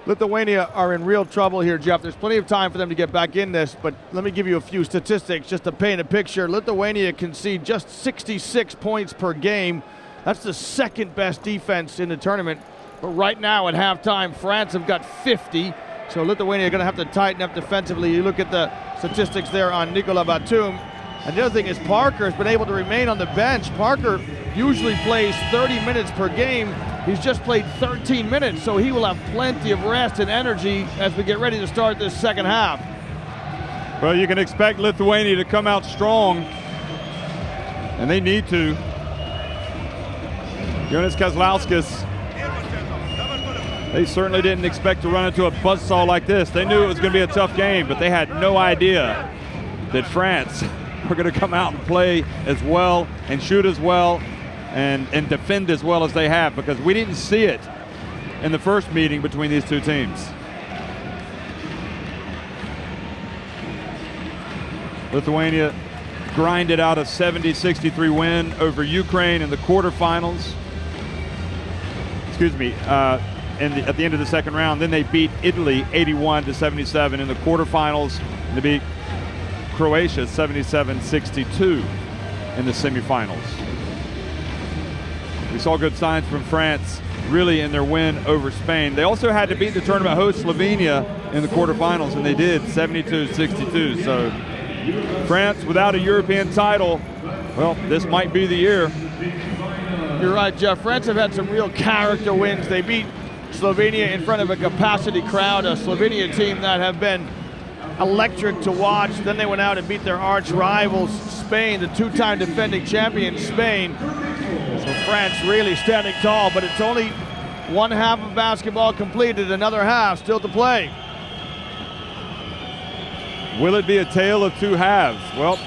Lithuania are in real trouble here, Jeff. There's plenty of time for them to get back in this, but let me give you a few statistics just to paint a picture. Lithuania concede just 66 points per game. That's the second best defense in the tournament. But right now at halftime, France have got 50. So Lithuania are going to have to tighten up defensively. You look at the statistics there on Nicola Batum. And the other thing is Parker has been able to remain on the bench. Parker usually plays 30 minutes per game. He's just played 13 minutes, so he will have plenty of rest and energy as we get ready to start this second half. Well, you can expect Lithuania to come out strong, and they need to. Jonas Kazlauskas, they certainly didn't expect to run into a buzzsaw like this. They knew it was going to be a tough game, but they had no idea that France were going to come out and play as well and shoot as well and defend as well as they have, because we didn't see it in the first meeting between these two teams. Lithuania grinded out a 70-63 win over Ukraine in the quarterfinals. Excuse me, at the end of the second round. Then they beat Italy 81-77 in the quarterfinals, and they beat Croatia 77-62 in the semifinals. We saw good signs from France really in their win over Spain. They also had to beat the tournament host Slovenia in the quarterfinals, and they did 72-62. So France without a European title, well, this might be the year. You're right, Jeff. France have had some real character wins. They beat Slovenia in front of a capacity crowd, a Slovenia team that have been electric to watch. Then they went out and beat their arch rivals, Spain, the two-time defending champion, Spain. So France really standing tall, but it's only one half of basketball completed, another half still to play. Will it be a tale of two halves? Well,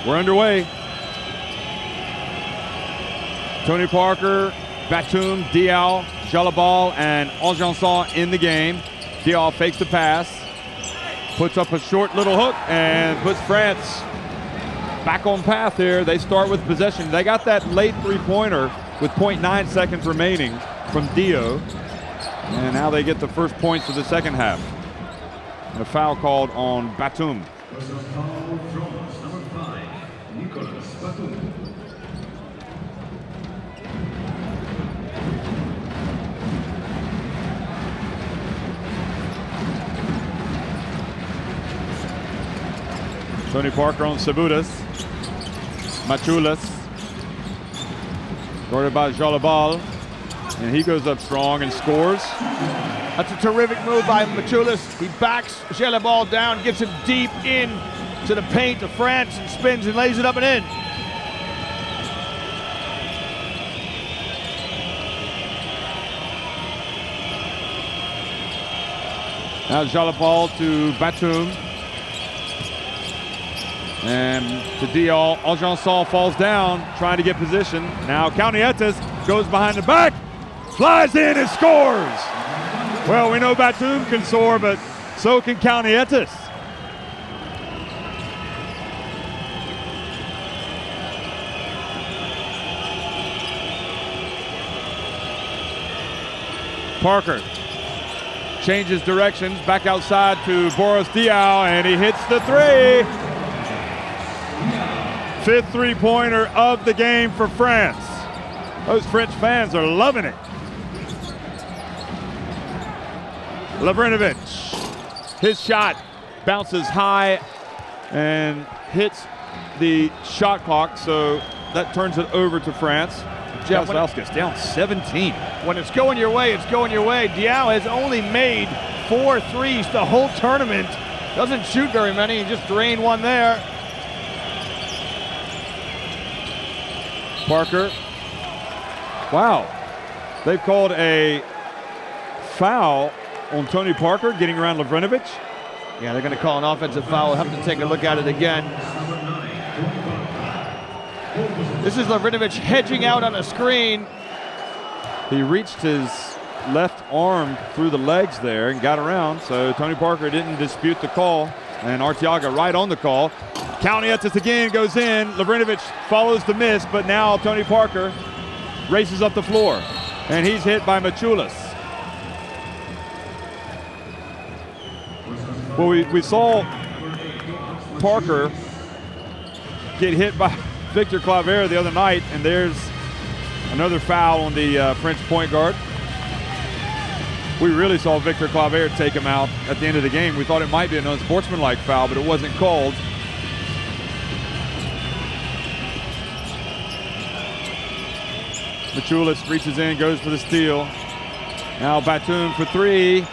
we're underway. Tony Parker, Batum, Diaw, Jalabal, and Anjanson in the game. Diaw fakes the pass, puts up a short little hook, and puts France back on path here. They start with possession. They got that late three-pointer with 0.9 seconds remaining from Diaw, and now they get the first points of the second half. And a foul called on Batum. Tony Parker on Sabudas. Machulas. Guarded by Jalabal. And he goes up strong and scores. That's a terrific move by Machulas. He backs Jalabal down, gets him deep in to the paint of France, and spins and lays it up and in. Now Jalabal to Batum. And to Diaw, Anjanson falls down, trying to get position. Now Kaunietis goes behind the back, flies in and scores. Well, we know Batum can soar, but so can Kaunietis. Parker changes directions, back outside to Boris Diaw, and he hits the three. Fifth three-pointer of the game for France. Those French fans are loving it. Lavrinovic, his shot bounces high and hits the shot clock, so that turns it over to France. Jeff Lauskas down 17. When it's going your way, it's going your way. Diaw has only made 4 threes the whole tournament. Doesn't shoot very many, he just drained one there. Parker. Wow. They've called a foul on Tony Parker getting around Lavrinovic. Yeah, they're going to call an offensive foul. We'll have to take a look at it again. This is Lavrinovic hedging out on a screen. He reached his left arm through the legs there and got around, so Tony Parker didn't dispute the call, and Arteaga right on the call. Kalnietis again goes in. Lavrinovic follows the miss, but now Tony Parker races up the floor, and he's hit by Machulis. Well, we saw Parker get hit by Victor Claver the other night, and there's another foul on the French point guard. We really saw Victor Claver take him out at the end of the game. We thought it might be an unsportsmanlike foul, but it wasn't called. Machulis reaches in, goes for the steal. Now Batum for three.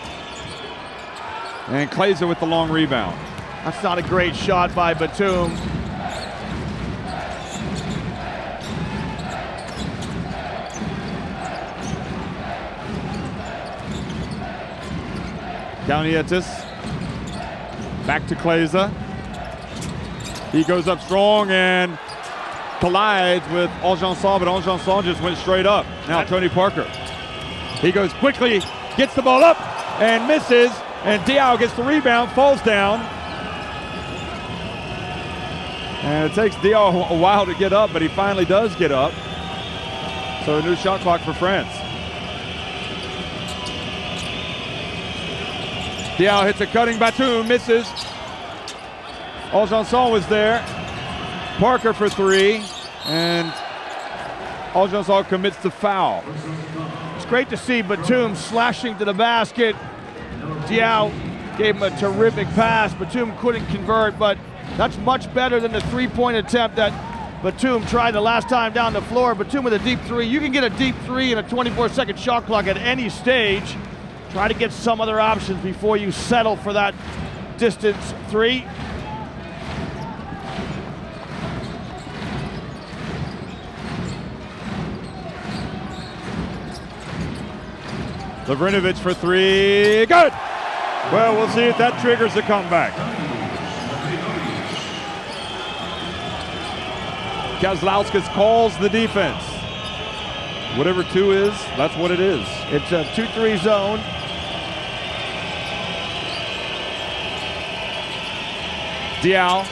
And Kleza with the long rebound. That's not a great shot by Batum. Kalnietis back to Kleza. He goes up strong and collides with Aljanson, but Aljanson just went straight up. Now Tony Parker. He goes quickly, gets the ball up and misses, and Diaw gets the rebound, falls down. And it takes Diaw a while to get up, but he finally does get up. So a new shot clock for France. Diaw hits a cutting Batum, misses. Aljanson was there. Parker for three, and Aljanson commits the foul. It's great to see Batum slashing to the basket. Diaw gave him a terrific pass. Batum couldn't convert, but that's much better than the three-point attempt that Batum tried the last time down the floor. Batum with a deep three. You can get a deep three in a 24-second shot clock at any stage. Try to get some other options before you settle for that distance three. Lavrinovic for three, good! Well, we'll see if that triggers a comeback. Kazlauskas calls the defense. Whatever two is, that's what it is. It's a 2-3 zone. Diaw.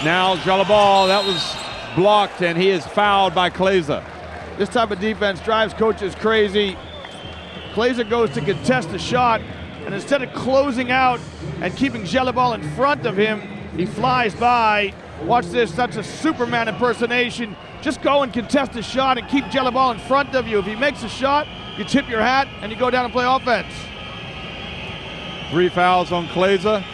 Now Jalabal, that was blocked, and he is fouled by Kleza. This type of defense drives coaches crazy. Kleza goes to contest the shot, and instead of closing out and keeping Jalabal in front of him, he flies by. Watch this, that's a Superman impersonation. Just go and contest the shot and keep Jalabal in front of you. If he makes a shot, you tip your hat and you go down and play offense. 3 fouls on Kleza.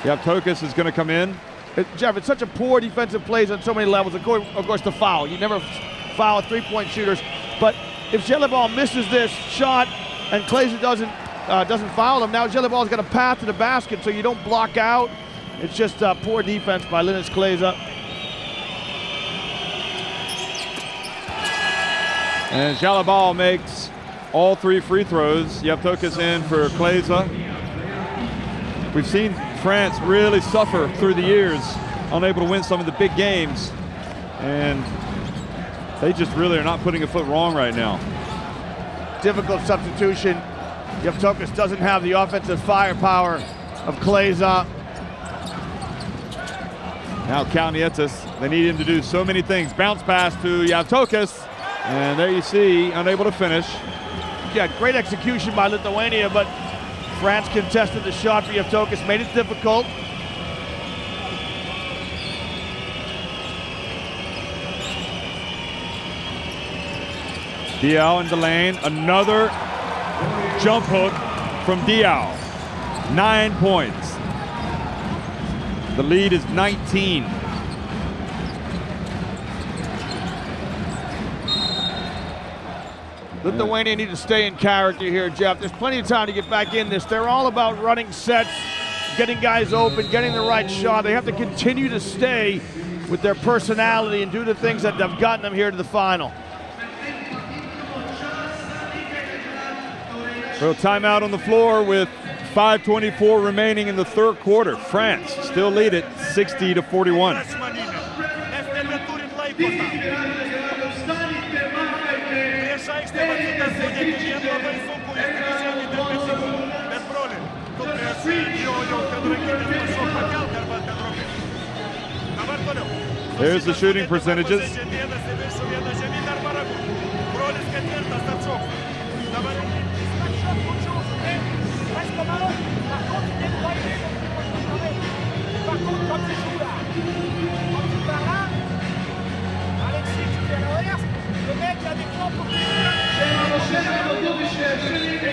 Yaptokis is going to come in. Jeff, it's such a poor defensive plays on so many levels. Of course, the foul. You never foul three-point shooters. But if Jalabal misses this shot and Kleza doesn't foul him, now Jalabal's got a path to the basket, so you don't block out. It's just poor defense by Linus Kleza. And Jalabal makes all 3 free throws. Yaptokis in for Kleza. We've seen France really suffer through the years, unable to win some of the big games. And they just really are not putting a foot wrong right now. Difficult substitution. Yaptokis doesn't have the offensive firepower of Kleza. Now Kalnietis, they need him to do so many things. Bounce pass to Yaptokis, and there you see, unable to finish. Yeah, great execution by Lithuania, but France contested the shot for Yaptokis, made it difficult. Diaw in the lane, another jump hook from Diaw. 9 points. The lead is 19. Lithuania need to stay in character here, Jeff. There's plenty of time to get back in this. They're all about running sets, getting guys open, getting the right shot. They have to continue to stay with their personality and do the things that have gotten them here to the final. Well, timeout on the floor with 5:24 remaining in the third quarter. France still lead it 60-41. There's the shooting percentages.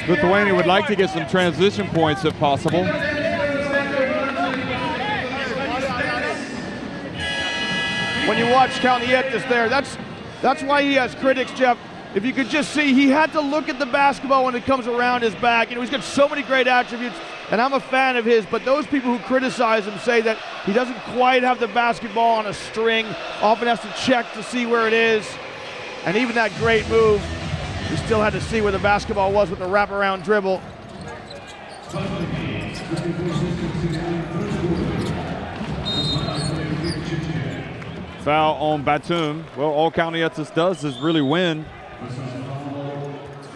Lithuania would like to get some transition points if possible. When you watch Kalnietis there, that's why he has critics, Jeff. If you could just see, he had to look at the basketball when it comes around his back. You know, he's got so many great attributes, and I'm a fan of his, but those people who criticize him say that he doesn't quite have the basketball on a string, often has to check to see where it is. And even that great move, he still had to see where the basketball was with the wraparound dribble. Foul on Batum. Well, all Kalnietis does is really win.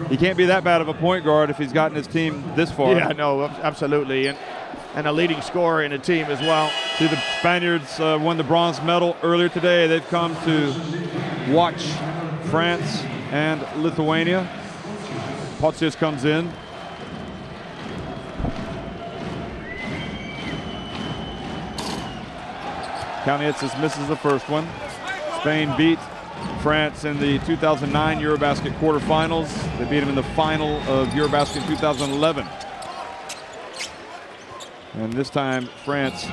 He can't be that bad of a point guard if he's gotten his team this far. Yeah, no, absolutely. And a leading scorer in the team as well. See, the Spaniards won the bronze medal earlier today. They've come to watch France and Lithuania. Potsius comes in. Kalnietis misses the first one. Spain beat France in the 2009 EuroBasket quarterfinals. They beat them in the final of EuroBasket 2011. And this time, France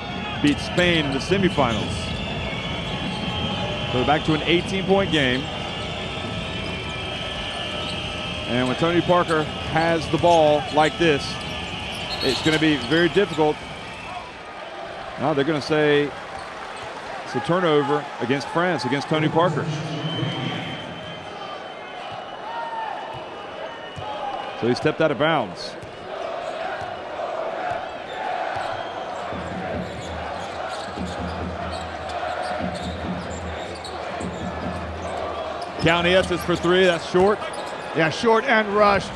beat Spain in the semifinals. So back to an 18-point game. And when Tony Parker has the ball like this, it's going to be very difficult. Now they're going to say it's a turnover against France, against Tony Parker. So he stepped out of bounds. Kalnietis for three, that's short. Yeah, short and rushed.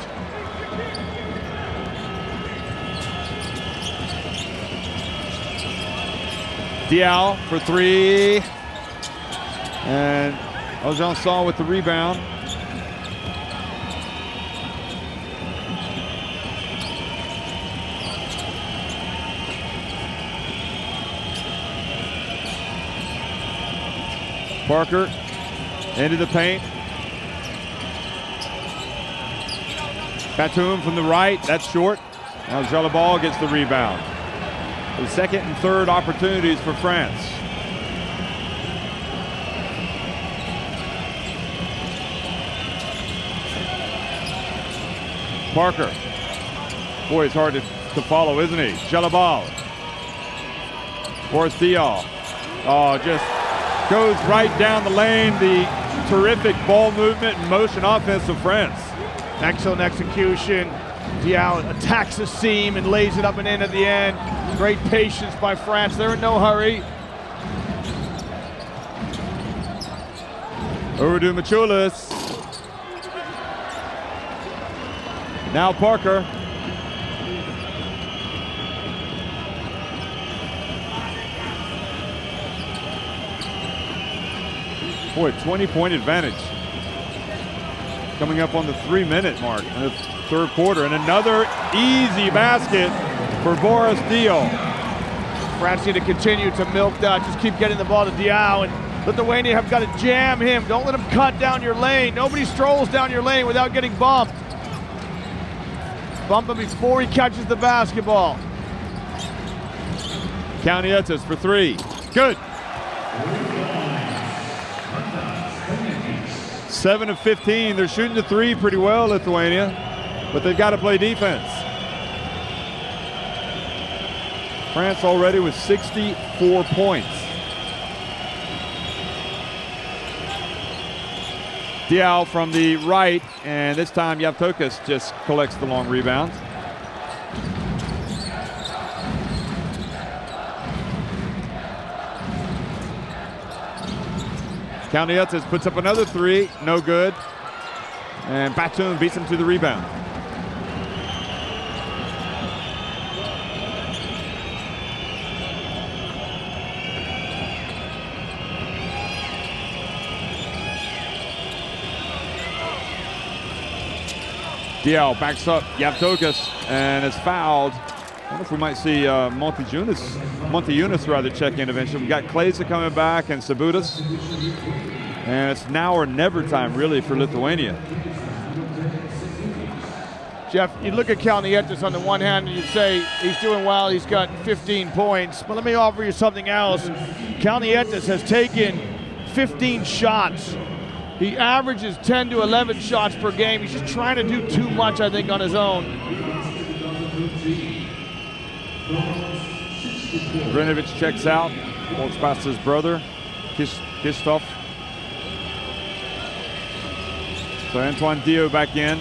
Diao for three. And Ojanson with the rebound. Parker into the paint. Batum from the right, that's short. Now Jalabal gets the rebound. The second and third opportunities for France. Parker. Boy, it's hard to follow, isn't he? Jalabal. Boris Diaw. Oh, just goes right down the lane. The terrific ball movement and motion offense of France. Excellent execution. Diao attacks the seam and lays it up and in at the end. Great patience by France. They're in no hurry. Over to Machulis. Now Parker. Boy, 20-point advantage. Coming up on the 3-minute mark in the third quarter. And another easy basket for Boris Diaw. France need to continue to milk that. Just keep getting the ball to Diao. And Lithuania have got to jam him. Don't let him cut down your lane. Nobody strolls down your lane without getting bumped. Bump him before he catches the basketball. Kalnietis for three. Good. 7 of 15. They're shooting the three pretty well, Lithuania, but they've got to play defense. France already with 64 points. Diaw from the right, and this time Yavtokas just collects the long rebound. Kalnietis puts up another three, no good. And Batum beats him to the rebound. Diaw backs up Yavtokas and is fouled. I wonder if we might see Montejunas rather check in eventually. We got Kleza coming back and Sabutis. And it's now or never time really for Lithuania. Jeff, you look at Kalnietis on the one hand and you say he's doing well, he's got 15 points. But let me offer you something else. Kalnietis has taken 15 shots. He averages 10 to 11 shots per game. He's just trying to do too much, I think, on his own. Brinovic checks out, walks past his brother, Kistov. So Antoine Diaw back in.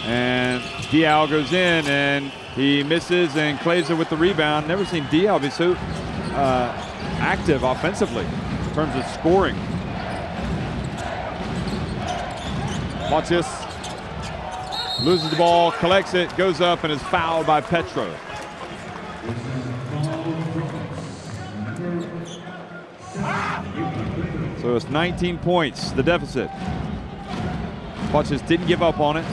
And Diaw goes in and he misses, and Kleza with the rebound. Never seen Diaw be so active offensively in terms of scoring. Matias loses the ball, collects it, goes up, and is fouled by Petro. So it's 19 points, the deficit. Matias didn't give up on it.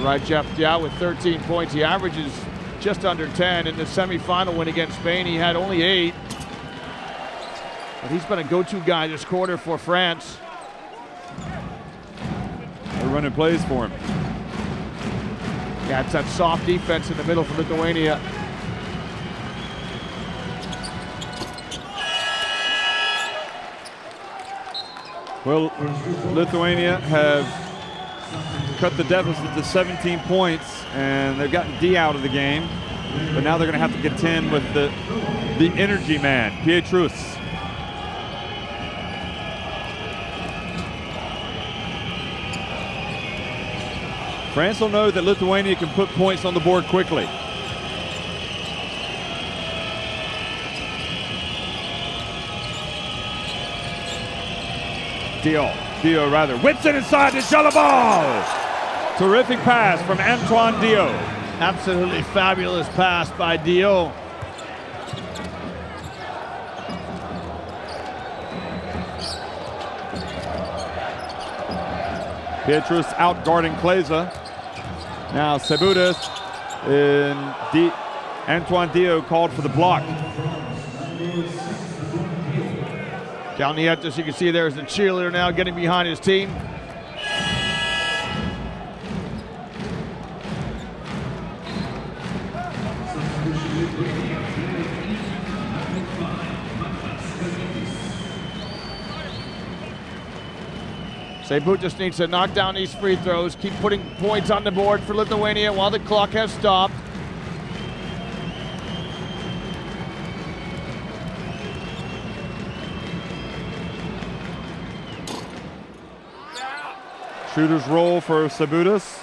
Right, Jeff, Diaw with 13 points. He averages just under 10. In the semifinal win against Spain, he had only 8. But he's been a go-to guy this quarter for France. They're running plays for him. Yeah, it's that soft defense in the middle for Lithuania. Well, Lithuania have cut the deficit to 17 points, and they've gotten D out of the game. But now they're going to have to contend with the energy man, Pietrus. France will know that Lithuania can put points on the board quickly. Diaw whips it inside to Jalabal. Terrific pass from Antoine Diaw. Absolutely fabulous pass by Diaw. Pietrus out guarding Kleza. Now Sabutis and Antoine Diaw called for the block. Kalnietis, you can see there's the cheerleader now getting behind his team. Sebut just needs to knock down these free throws, keep putting points on the board for Lithuania while the clock has stopped. Shooter's roll for Sabutis.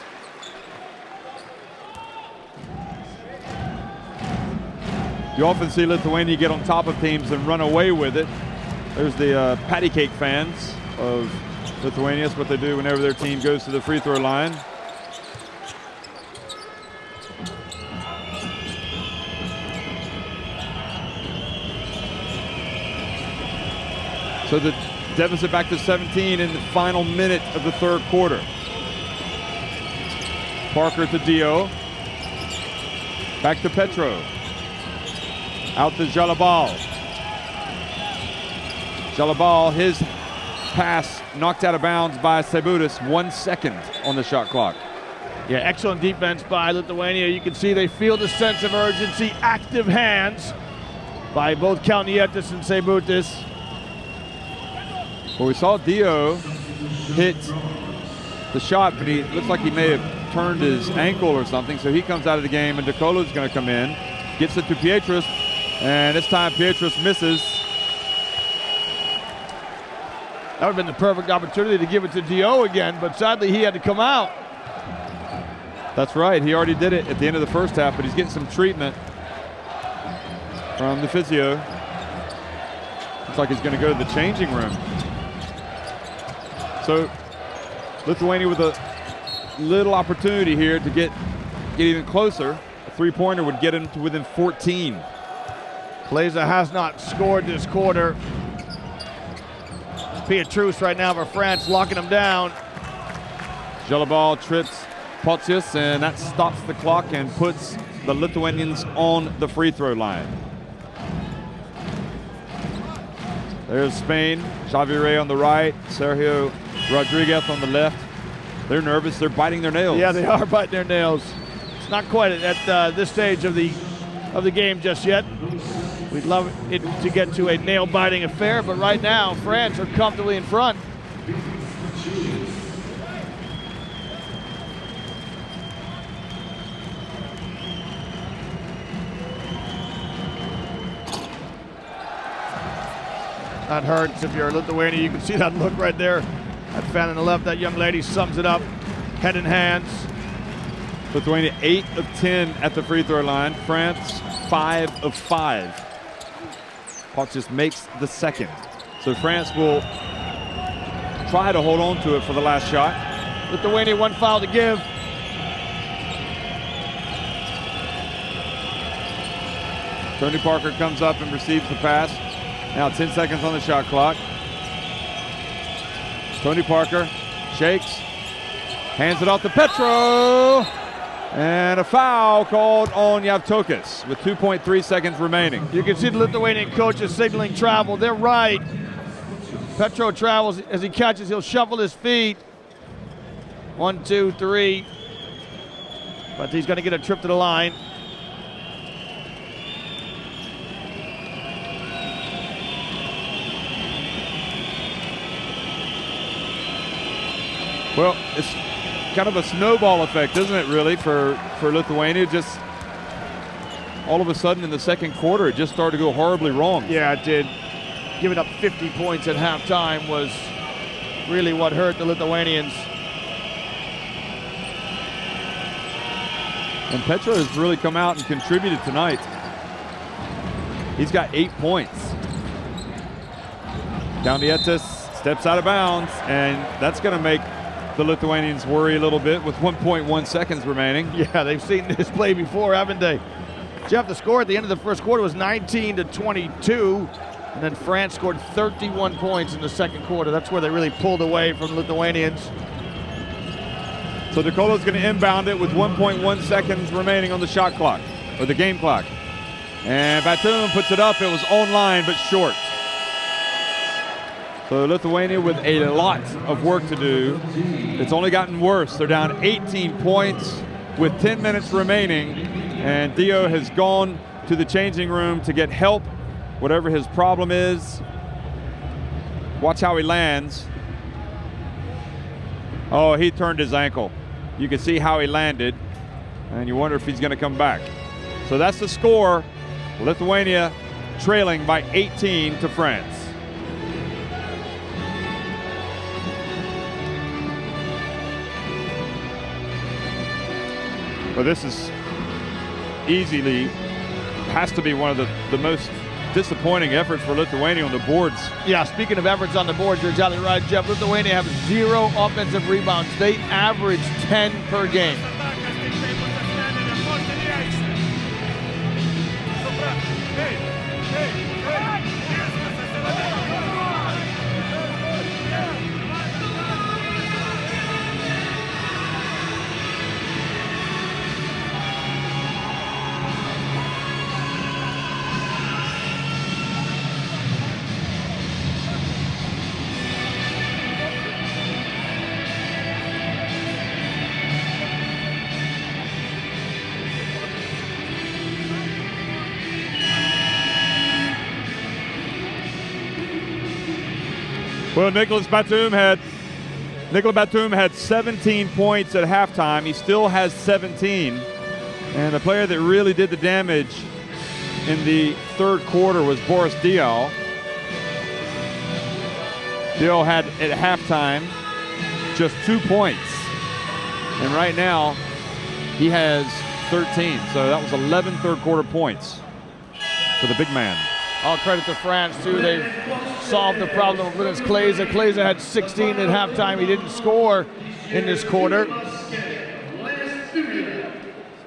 You often see Lithuania get on top of teams and run away with it. There's the patty cake fans of Lithuania. That's what they do whenever their team goes to the free throw line. So the deficit back to 17 in the final minute of the third quarter. Parker to Diaw. Back to Petro. Out to Jalabal. Jalabal, his pass knocked out of bounds by Sabutis. 1 second on the shot clock. Yeah, excellent defense by Lithuania. You can see they feel the sense of urgency. Active hands by both Kalnietis and Sabutis. Well, we saw Diaw hit the shot, but he looks like he may have turned his ankle or something, so he comes out of the game, and De Colo's going to come in, gets it to Pietrus, and this time Pietrus misses. That would have been the perfect opportunity to give it to Dio again, but sadly he had to come out. That's right, he already did it at the end of the first half, but he's getting some treatment from the physio. Looks like he's going to go to the changing room. So Lithuania with a little opportunity here to get even closer. A three-pointer would get him to within 14. Kleza has not scored this quarter. Pietrus right now for France, locking him down. Jelabal trips Potius, and that stops the clock and puts the Lithuanians on the free throw line. There's Spain, Xavier on the right, Sergio Rodriguez on the left. They're nervous, they're biting their nails. Yeah, they are biting their nails. It's not quite at this stage of the game just yet. We'd love it to get to a nail-biting affair, but right now, France are comfortably in front. That hurts if you're Lithuania. You can see that look right there. That fan on the left, that young lady sums it up, head in hands. Lithuania 8 of 10 at the free throw line. France 5 of 5. Potius makes the second. So France will try to hold on to it for the last shot. Lithuania, one foul to give. Tony Parker comes up and receives the pass. Now 10 seconds on the shot clock. Tony Parker shakes, hands it off to Petro, and a foul called on Yavtokis with 2.3 seconds remaining. You can see the Lithuanian coach is signaling travel. They're right. Petro travels as he catches. He'll shuffle his feet. 1, 2, 3. But he's going to get a trip to the line. Well, it's kind of a snowball effect, isn't it, really, for Lithuania? Just all of a sudden in the second quarter, it just started to go horribly wrong. Yeah, it did. Giving up 50 points at halftime was really what hurt the Lithuanians. And Petro has really come out and contributed tonight. He's got 8 points. Kaunietis steps out of bounds, and that's going to make the Lithuanians worry a little bit with 1.1 seconds remaining. Yeah, they've seen this play before, haven't they? Jeff, the score at the end of the first quarter was 19-22, and then France scored 31 points in the second quarter. That's where they really pulled away from the Lithuanians. So De Colo's going to inbound it with 1.1 seconds remaining on the shot clock, or the game clock. And Batum puts it up. It was online, but short. So Lithuania with a lot of work to do. It's only gotten worse. They're down 18 points with 10 minutes remaining, and Dio has gone to the changing room to get help, whatever his problem is. Watch how he lands. Oh, he turned his ankle. You can see how he landed, and you wonder if he's going to come back. So that's the score. Lithuania trailing by 18 to France. Well, this is easily, has to be one of the most disappointing efforts for Lithuania on the boards. Yeah, speaking of efforts on the boards, you're exactly right, Jeff. Lithuania have 0 offensive rebounds. They average 10 per game. Well, Nicholas Batum had Nicolas Batum had 17 points at halftime. He still has 17. And the player that really did the damage in the third quarter was Boris Diaw. Diaw had at halftime just 2 points. And right now he has 13. So that was 11 third quarter points for the big man. All credit to France, too. They solved the problem with Linus Kleza. Kleza had 16 at halftime. He didn't score in this quarter.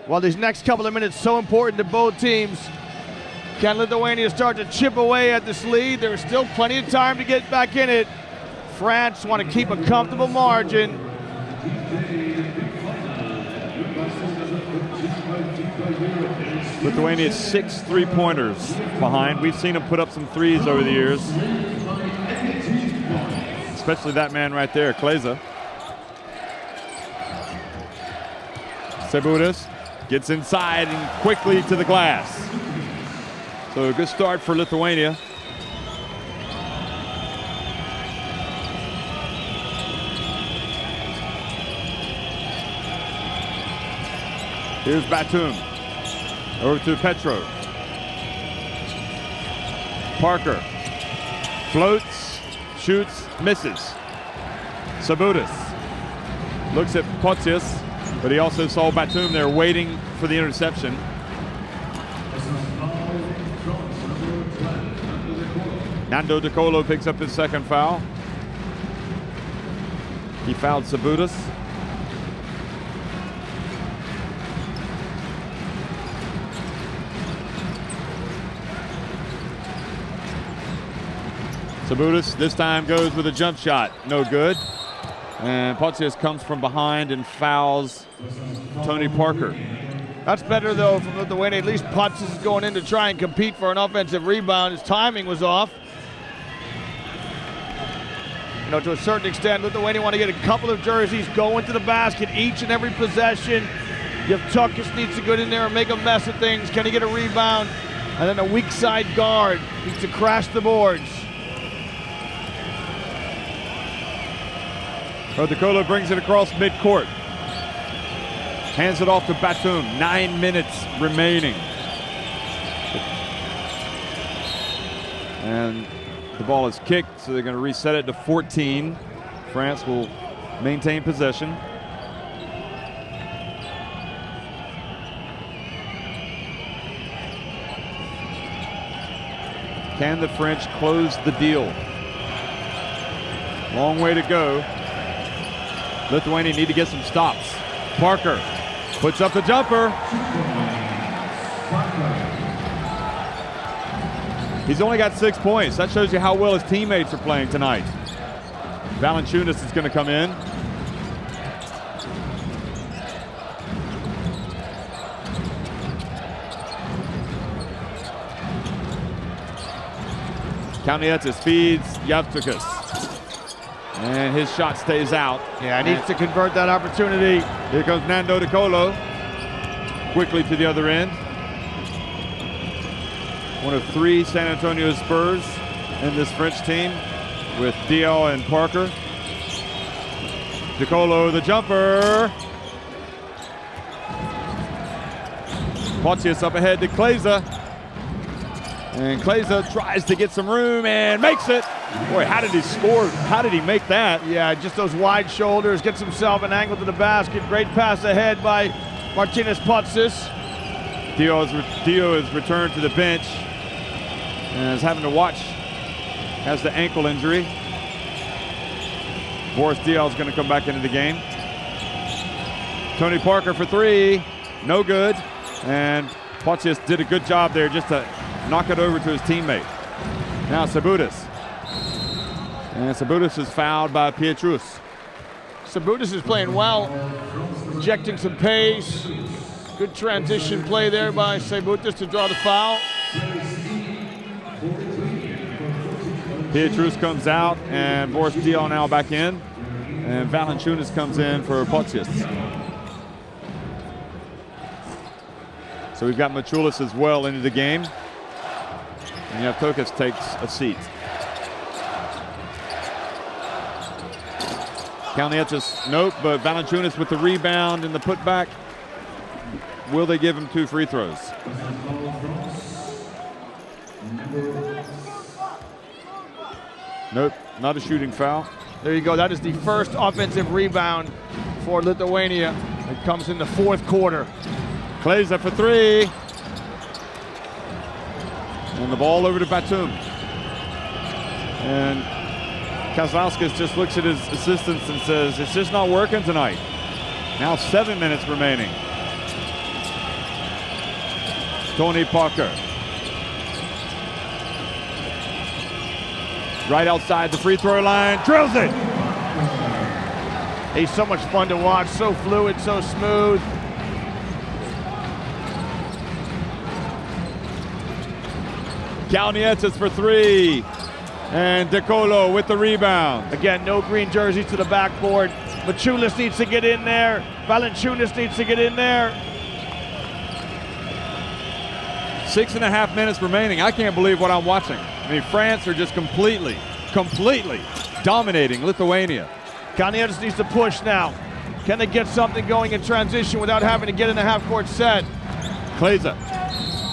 Well, these next couple of minutes so important to both teams. Can Lithuania start to chip away at this lead? There's still plenty of time to get back in it. France want to keep a comfortable margin. Lithuania 6 3-pointers behind. We've seen them put up some threes over the years, especially that man right there, Kleza. Sebudas gets inside and quickly to the glass. So a good start for Lithuania. Here's Batum. Over to Petro. Parker floats, shoots, misses. Sabutis looks at Potsius, but he also saw Batum there waiting for the interception. Nando De Colo picks up his second foul. He fouled Sabutis. Sabutis this time goes with a jump shot, no good. And Potsius comes from behind and fouls Tony Parker. That's better though from Lithuania. At least Potsius is going in to try and compete for an offensive rebound. His timing was off. You know, to a certain extent, Lithuania want to get a couple of jerseys, go into the basket each and every possession. Yevtukis needs to go in there and make a mess of things. Can he get a rebound? And then a weak side guard needs to crash the boards. De Colo brings it across midcourt. Hands it off to Batum. 9 minutes remaining. And the ball is kicked, so they're going to reset it to 14. France will maintain possession. Can the French close the deal? Long way to go. Lithuania need to get some stops. Parker puts up the jumper. He's only got 6 points. That shows you how well his teammates are playing tonight. Valanciunas is going to come in. Kalnietis feeds Yevtukis. And his shot stays out. Yeah, needs to convert that opportunity. Here comes Nando De Colo. Quickly to the other end. One of 3 San Antonio Spurs in this French team with Diaw and Parker. De Colo, the jumper. Potsius up ahead to Kleza. And Kleza tries to get some room and makes it. Boy, how did he score? How did he make that? Yeah, just those wide shoulders, gets himself an angle to the basket. Great pass ahead by Martinez Potsius. Diaw is returned to the bench and is having to watch, has the ankle injury. Boris Diaw is going to come back into the game. Tony Parker for 3, no good. And Potsius did a good job there just to knock it over to his teammate. Now Sabutis. And Sabutis is fouled by Pietrus. Sabutis is playing well, injecting some pace. Good transition play there by Sabutis to draw the foul. Pietrus comes out and Boris Diaw now back in. And Valanciunas comes in for Potsius. So we've got Machulis as well into the game. And Yevtukis takes a seat. Kalnietis, nope, but Valanciunas with the rebound and the putback. Will they give him 2 free throws? Nope, not a shooting foul. There you go. That is the first offensive rebound for Lithuania. It comes in the 4th quarter. Kleza for 3. And the ball over to Batum. And Kazauskas just looks at his assistants and says, it's just not working tonight. Now 7 minutes remaining. Tony Parker. Right outside the free throw line, drills it. He's so much fun to watch, so fluid, so smooth. Kalnietis for 3. And DeColo with the rebound. Again, no green jerseys to the backboard. Machulis needs to get in there. Valanciunas needs to get in there. 6.5 minutes remaining. I can't believe what I'm watching. I mean, France are just completely dominating Lithuania. Kalnietis needs to push now. Can they get something going in transition without having to get in a half-court set? Kleza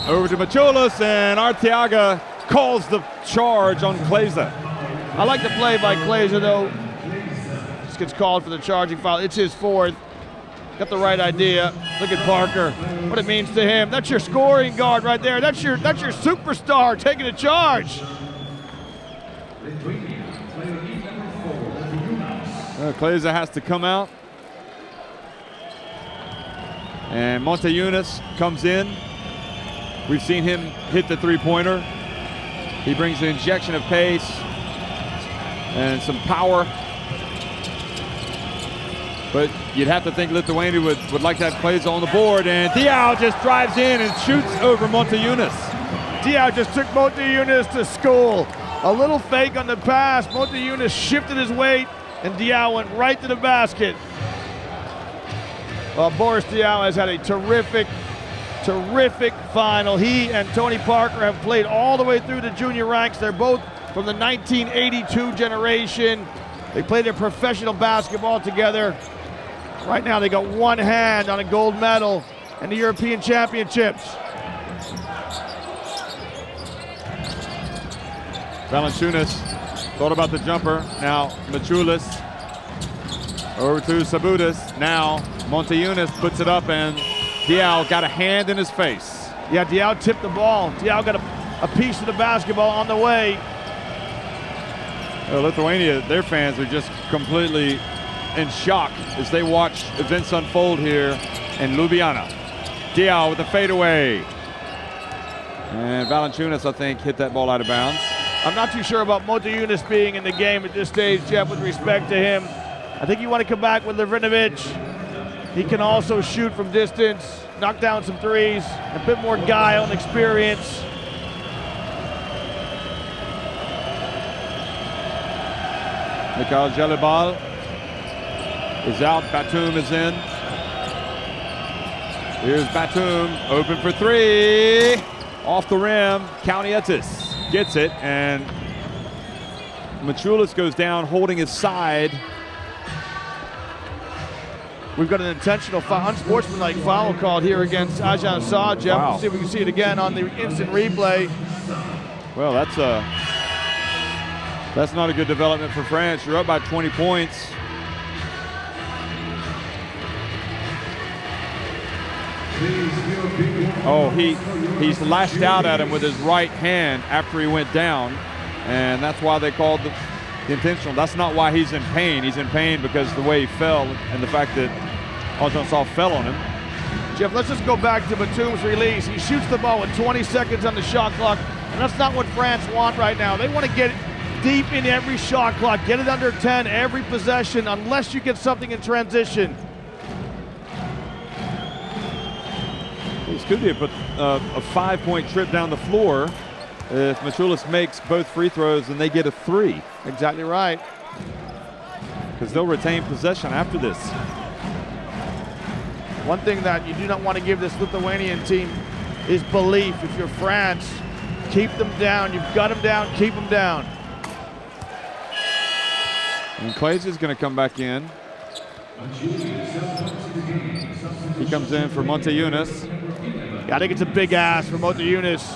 over to Machulis, and Arteaga calls the charge on Kleza. I like the play by Kleza, though. Just gets called for the charging foul. It's his 4th. Got the right idea. Look at Parker, what it means to him. That's your scoring guard right there. That's your superstar taking a charge. Kleza has to come out. And Montejunas comes in. We've seen him hit the 3-pointer. He brings an injection of pace and some power. But you'd have to think Lithuania would like to have Kleza on the board, and Diaw just drives in and shoots over Montejunas. Diaw just took Montejunas to school. A little fake on the pass. Montejunas shifted his weight, and Diaw went right to the basket. Well, Boris Diaw has had a terrific final. He and Tony Parker have played all the way through the junior ranks. They're both from the 1982 generation. They played their professional basketball together. Right now they got one hand on a gold medal in the European Championships. Valanciunas thought about the jumper. Now Machulis over to Sabutis. Now Montejunas puts it up, and Diaw got a hand in his face. Yeah, Diaw tipped the ball. Diaw got a piece of the basketball on the way. Lithuania, their fans are just completely in shock as they watch events unfold here in Ljubljana. Diaw with a fadeaway. And Valanciunas, I think, hit that ball out of bounds. I'm not too sure about Montejunas being in the game at this stage, Jeff, with respect to him. I think you want to come back with Livrinovic. He can also shoot from distance, knock down some threes, a bit more guile and experience. Mikhail Jelibal is out, Batum is in. Here's Batum, open for 3. Off the rim, Kalnietis gets it, and Machulis goes down holding his side. We've got an intentional foul, unsportsmanlike foul called here against Ajahn Saw, Jeff. Wow. We'll see if we can see it again on the instant replay. Well, that's not a good development for France. You're up by 20 points. Oh, he's lashed out at him with his right hand after he went down, and that's why they called the intentional. That's not why he's in pain. He's in pain because the way he fell and the fact that Ajahn fell on him. Jeff, let's just go back to Batum's release. He shoots the ball with 20 seconds on the shot clock, and that's not what France want right now. They want to get deep in every shot clock, get it under 10 every possession, unless you get something in transition. This could be a 5-point trip down the floor if Machulis makes both free throws and they get a 3. Exactly right. Because they'll retain possession after this. One thing that you do not want to give this Lithuanian team is belief. If you're France, keep them down. You've got them down, keep them down. And Clay's going to come back in. He comes in for Monte Yunus. Yeah, I think it's a big ask for Monte Yunus.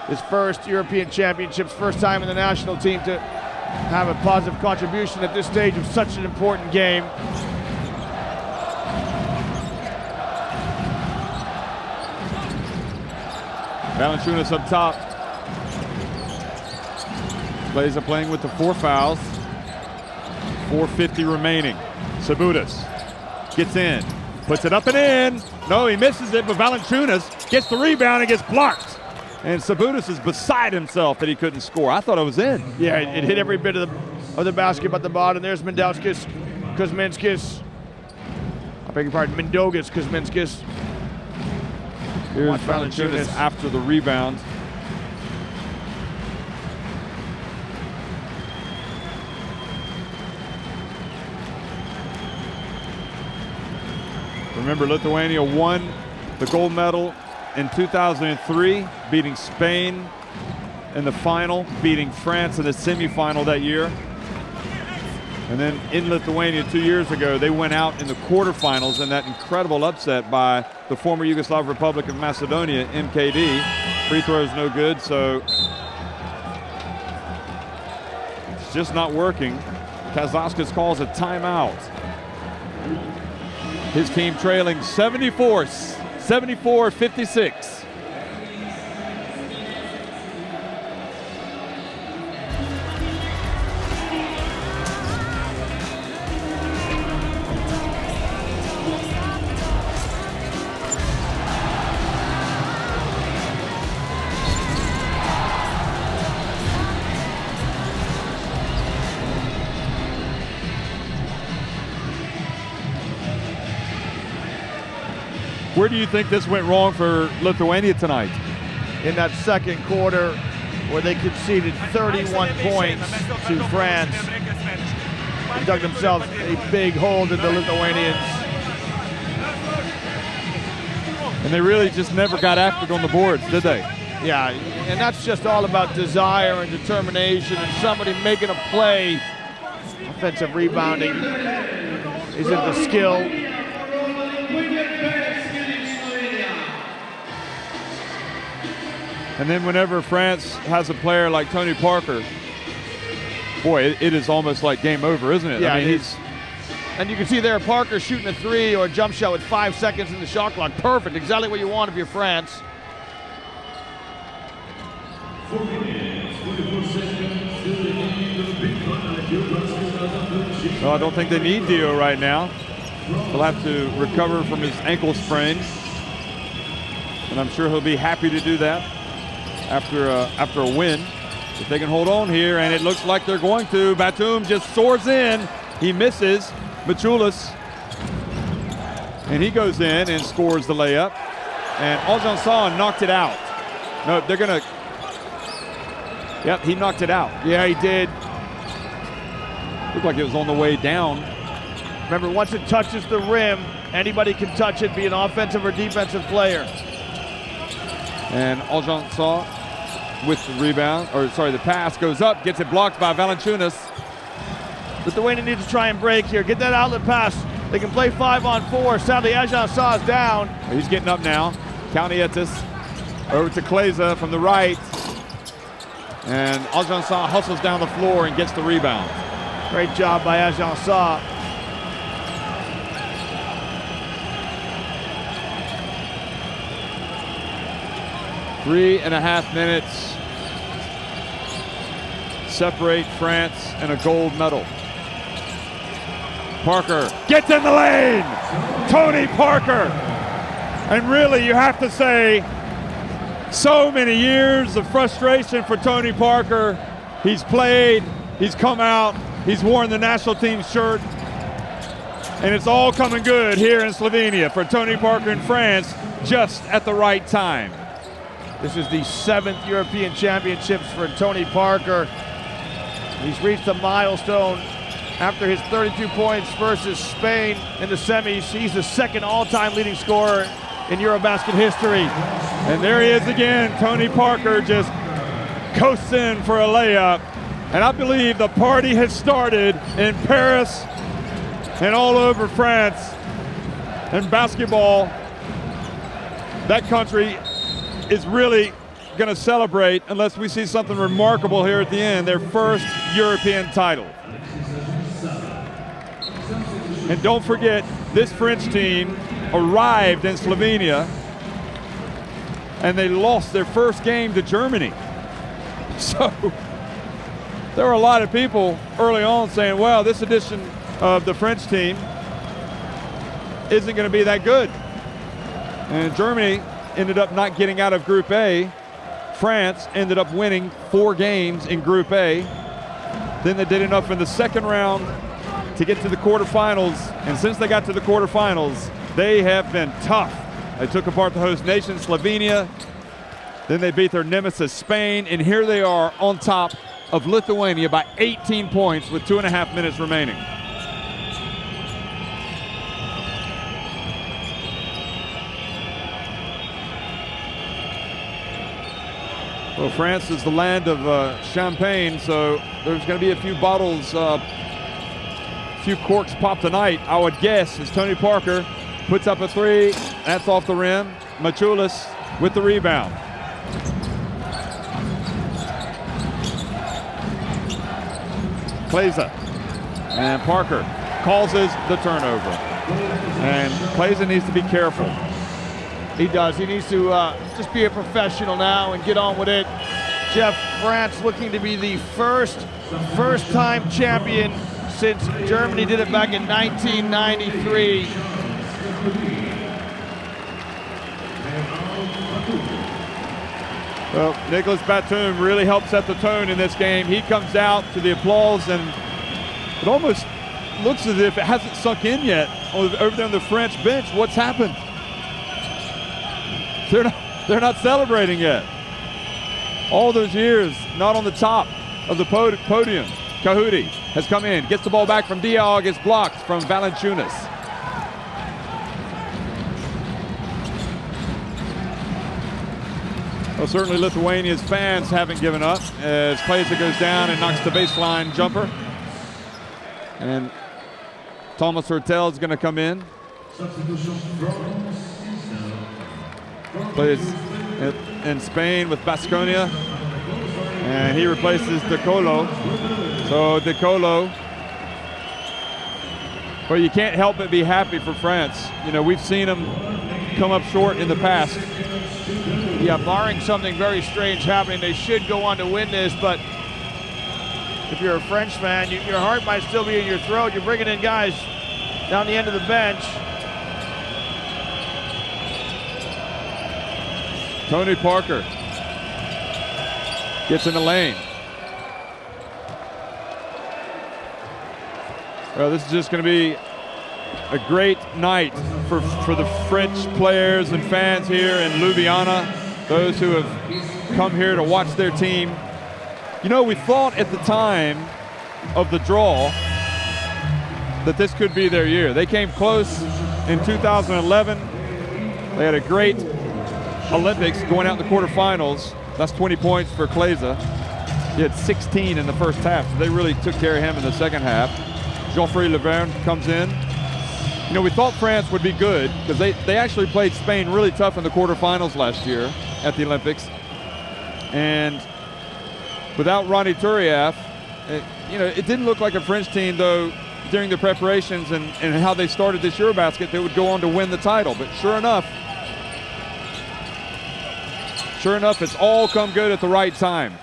His first European Championships, first time in the national team to have a positive contribution at this stage of such an important game. Valanciunas up top. Clay's playing with the 4 fouls. 4:50 remaining. Sabonis gets in, puts it up and in. No, he misses it, but Valanciunas gets the rebound and gets blocked. And Sabonis is beside himself that he couldn't score. I thought it was in. Yeah, it hit every bit of the basket at the bottom. There's Kuzminskis. I beg your pardon, Mindaugas Kuzminskis. Here's Valanciunas after the rebound. Remember, Lithuania won the gold medal in 2003, beating Spain in the final, beating France in the semifinal that year. And then in Lithuania 2 years ago, they went out in the quarterfinals in that incredible upset by the former Yugoslav Republic of Macedonia, MKD. Free throws no good, so it's just not working. Kazlauskas calls a timeout. His team trailing 74-56. Where do you think this went wrong for Lithuania tonight? In that second quarter where they conceded 31 points to France. They dug themselves a big hole to the Lithuanians. And they really just never got active on the boards, did they? Yeah, and that's just all about desire and determination and somebody making a play. Offensive rebounding isn't the skill. And then whenever France has a player like Tony Parker, boy, it is almost like game over, isn't it? Yeah, I mean, he's. And you can see there Parker shooting a 3 or a jump shot with 5 seconds in the shot clock. Perfect, exactly what you want if you're France. Well, I don't think they need Dio right now. He'll have to recover from his ankle sprain. And I'm sure he'll be happy to do that after a win. If they can hold on here, and it looks like they're going to. Batum just soars in. He misses. Machulis. And he goes in and scores the layup. And Aljansan knocked it out. No, they're going to. Yep, he knocked it out. Yeah, he did. Looked like it was on the way down. Remember, once it touches the rim, anybody can touch it, be an offensive or defensive player. And Aljansan with the rebound, or sorry, the pass goes up, gets it blocked by Valanciunas. Lithuania needs to try and break here. Get that outlet pass. They can play 5-on-4. Sadly, Aljansan is down. He's getting up now. Kaunietis over to Kleza from the right. And Aljansan hustles down the floor and gets the rebound. Great job by Aljansan. Three and a half minutes separate France and a gold medal. Parker gets in the lane. Tony Parker. And really, you have to say, so many years of frustration for Tony Parker. He's played, he's come out, he's worn the national team shirt, and it's all coming good here in Slovenia for Tony Parker in France just at the right time. This is the 7th European Championships for Tony Parker. He's reached a milestone after his 32 points versus Spain in the semis. He's the second all-time leading scorer in EuroBasket history. And there he is again, Tony Parker just coasts in for a layup. And I believe the party has started in Paris and all over France. And basketball, that country is really going to celebrate, unless we see something remarkable here at the end, their first European title. And don't forget, this French team arrived in Slovenia and they lost their first game to Germany. So there were a lot of people early on saying, well, this edition of the French team isn't going to be that good. And Germany ended up not getting out of Group A. France ended up winning 4 games in Group A. Then they did enough in the second round to get to the quarterfinals. And since they got to the quarterfinals, they have been tough. They took apart the host nation, Slovenia. Then they beat their nemesis, Spain. And here they are on top of Lithuania by 18 points with 2.5 minutes remaining. Well, France is the land of champagne, so there's going to be a few bottles, a few corks pop tonight, I would guess, as Tony Parker puts up a 3. That's off the rim. Machulis with the rebound. Kleza. And Parker causes the turnover. And Kleza needs to be careful. He does. He needs to just be a professional now and get on with it. Jeff, France looking to be the first-time champion since Germany did it back in 1993. Well, Nicolas Batum really helped set the tone in this game. He comes out to the applause, and it almost looks as if it hasn't sunk in yet over there on the French bench. What's happened? They're not celebrating yet. All those years, not on the top of the podium. Kahudi has come in, gets the ball back from Diog, gets blocked from Valanciunas. Well, certainly Lithuania's fans haven't given up as Kleza goes down and knocks the baseline jumper. And Thomas Hurtel is going to come in. Plays in Spain with Baskonia, and he replaces De Colo. So De Colo, well, you can't help but be happy for France. You know, we've seen them come up short in the past. Yeah, barring something very strange happening, they should go on to win this, but if you're a French fan, your heart might still be in your throat. You're bringing in guys down the end of the bench. Tony Parker gets in the lane. Well, this is just going to be a great night for the French players and fans here in Ljubljana, those who have come here to watch their team. You know, we thought at the time of the draw that this could be their year. They came close in 2011. They had a great Olympics going out in the quarterfinals. That's 20 points for Kleza. He had 16 in the first half, so they really took care of him in the second half. Geoffrey Laverne comes in. You know, we thought France would be good because they actually played Spain really tough in the quarterfinals last year at the Olympics. And without Ronny Turiaf, it didn't look like a French team, though, during the preparations and how they started this EuroBasket, they would go on to win the title. But sure enough, it's all come good at the right time.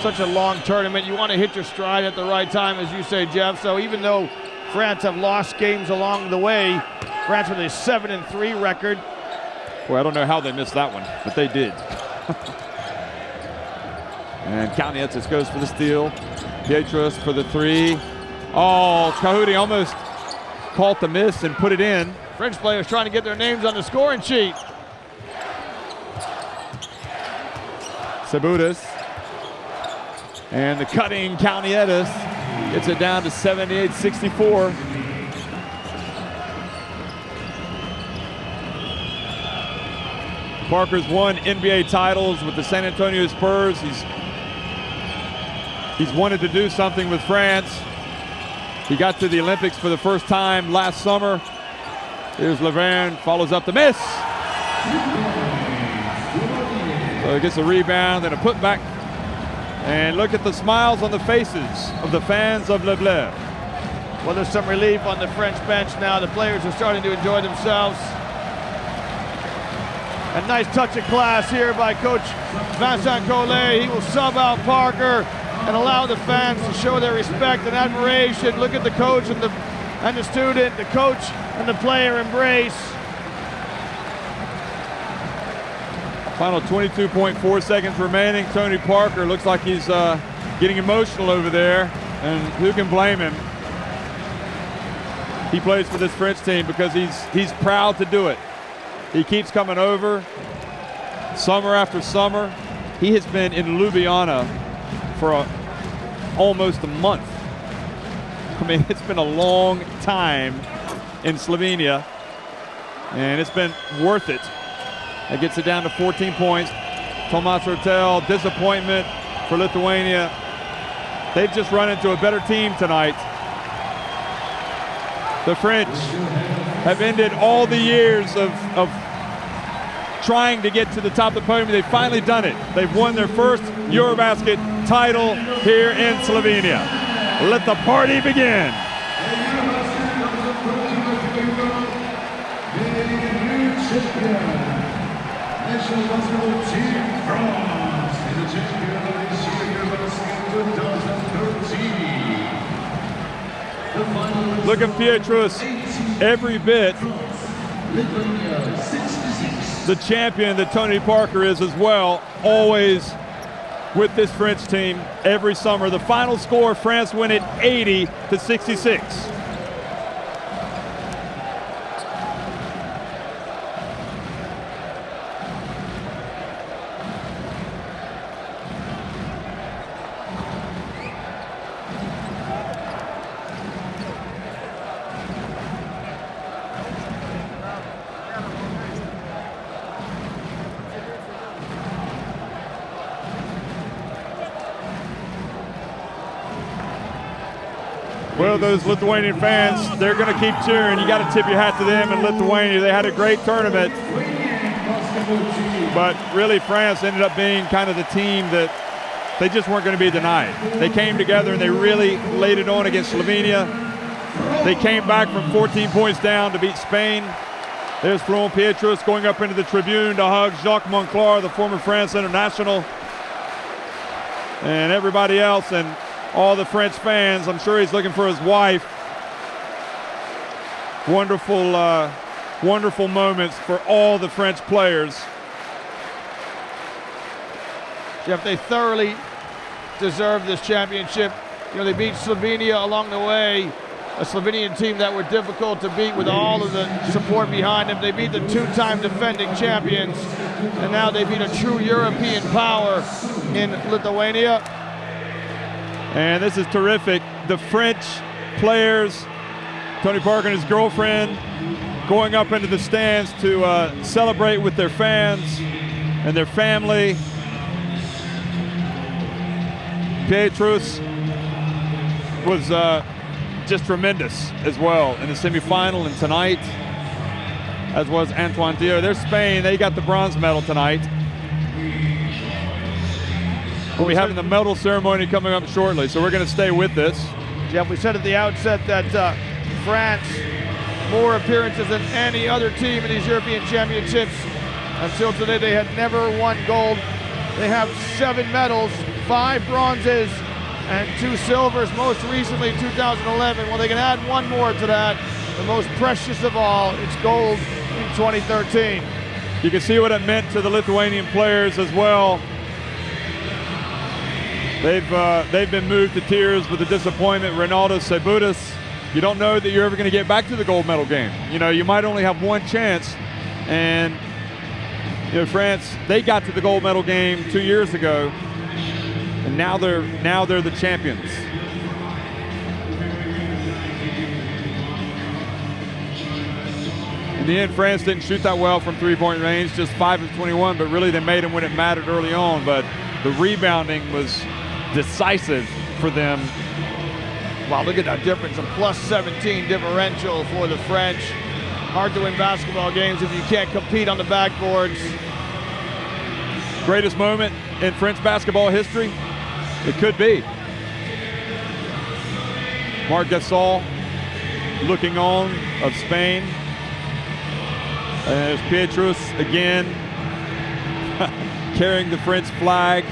Such a long tournament. You want to hit your stride at the right time, as you say, Jeff. So even though France have lost games along the way, France with a 7-3 record. Boy, I don't know how they missed that one, but they did. And Kalnietis goes for the steal. Pietrus for the 3. Oh, Kahudi almost caught the miss and put it in. French players trying to get their names on the scoring sheet. Sabutis. And the cutting Kalnietis gets it down to 78-64. Parker's won NBA titles with the San Antonio Spurs. He's wanted to do something with France. He got to the Olympics for the first time last summer. Here's Laverne, follows up the miss. So he gets a rebound and a putback. And look at the smiles on the faces of the fans of Le Bleu. Well, there's some relief on the French bench now. The players are starting to enjoy themselves. A nice touch of class here by Coach Vincent Collet. He will sub out Parker and allow the fans to show their respect and admiration. Look at the coach and the student, the coach and the player embrace. Final 22.4 seconds remaining. Tony Parker looks like he's getting emotional over there, and who can blame him? He plays for this French team because he's proud to do it. He keeps coming over summer after summer. He has been in Ljubljana for almost a month. I mean, it's been a long time in Slovenia, and it's been worth it. That gets it down to 14 points. Tomas Rötel, disappointment for Lithuania. They've just run into a better team tonight. The French have ended all the years of trying to get to the top of the podium. They've finally done it. They've won their first EuroBasket title here in Slovenia. Let the party begin. National Basketball Team France is the champion of this year EuroBasket 2013. The final. Look at Pietrus, every bit the champion that Tony Parker is as well, always with this French team every summer. The final score, France win it 80-66. Well, those Lithuanian fans, they're going to keep cheering. You got to tip your hat to them in Lithuania. They had a great tournament. But really, France ended up being kind of the team that they just weren't going to be denied. They came together and they really laid it on against Slovenia. They came back from 14 points down to beat Spain. There's Florent Pietrus going up into the tribune to hug Jacques Monclar, the former France international, and everybody else, and all the French fans. I'm sure he's looking for his wife. Wonderful, wonderful moments for all the French players. Jeff, they thoroughly deserve this championship. You know, they beat Slovenia along the way, a Slovenian team that were difficult to beat with all of the support behind them. They beat the two-time defending champions, and now they beat a true European power in Lithuania. And this is terrific. The French players, Tony Parker and his girlfriend, going up into the stands to celebrate with their fans and their family. Pietrus was just tremendous as well in the semifinal and tonight, as was Antoine Dio. They're Spain. They got the bronze medal tonight. We'll be having the medal ceremony coming up shortly, so we're going to stay with this. Jeff, we said at the outset that France, more appearances than any other team in these European championships. Until today, they had never won gold. They have 7 medals, 5 bronzes, and 2 silvers, most recently 2011. Well, they can add 1 more to that. The most precious of all, it's gold in 2013. You can see what it meant to the Lithuanian players as well. They've been moved to tears with the disappointment. Ronaldo Seibutis, you don't know that you're ever going to get back to the gold medal game. You know, you might only have 1 chance. And you know, France, they got to the gold medal game 2 years ago, and now they're the champions. In the end, France didn't shoot that well from three-point range, just 5 of 21, but really they made them when it mattered early on. But the rebounding was decisive for them. Wow, look at that difference, a plus 17 differential for the French. Hard to win basketball games if you can't compete on the backboards. Greatest moment in French basketball history? It could be. Marc Gasol looking on of Spain. And there's Pietrus again carrying the French flag.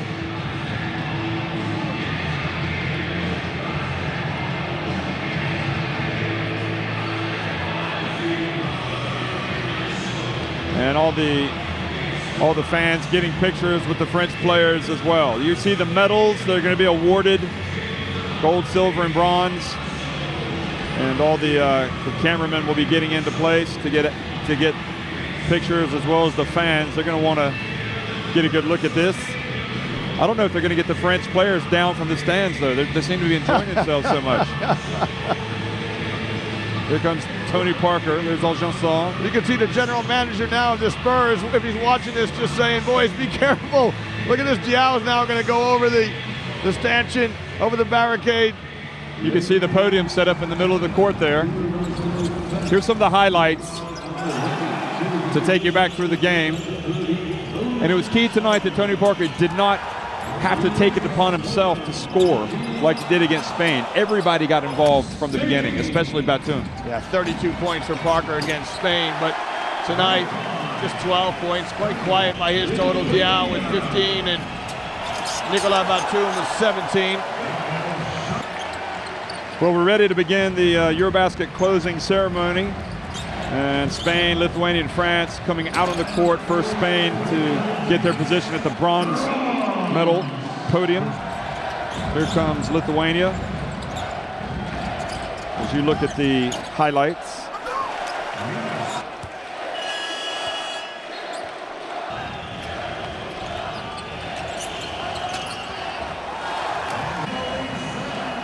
And all the fans getting pictures with the French players as well. You see the medals, they're going to be awarded, gold, silver, and bronze. And all the cameramen will be getting into place to get pictures, as well as the fans. They're going to want to get a good look at this. I don't know if they're going to get the French players down from the stands, though. They seem to be enjoying themselves so much. Here comes Tony Parker. There's Aljanson. You can see the general manager now of the Spurs, if he's watching this, just saying, boys, be careful. Look at this. Diao is now going to go over the stanchion, over the barricade. You can see the podium set up in the middle of the court there. Here's some of the highlights to take you back through the game. And it was key tonight that Tony Parker did not have to take it upon himself to score like he did against Spain. Everybody got involved from the beginning, especially Batum. Yeah, 32 points for Parker against Spain, but tonight just 12 points, quite quiet by his total. Diao with 15 and Nicolas Batum with 17. Well, we're ready to begin the EuroBasket closing ceremony. And Spain, Lithuania, and France coming out on the court. First Spain to get their position at the bronze medal podium. Here comes Lithuania. As you look at the highlights.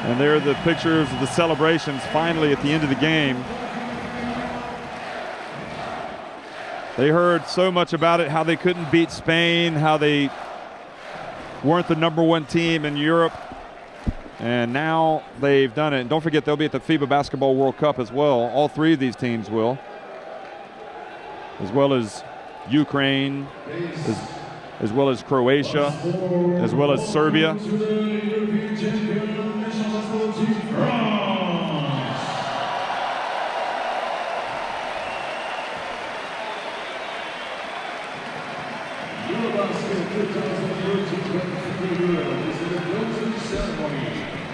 And there are the pictures of the celebrations finally at the end of the game. They heard so much about it, how they couldn't beat Spain, how they weren't the #1 team in Europe. And now they've done it. And don't forget, they'll be at the FIBA Basketball World Cup as well. All three of these teams will. As well as Ukraine, as well as Croatia, as well as Serbia.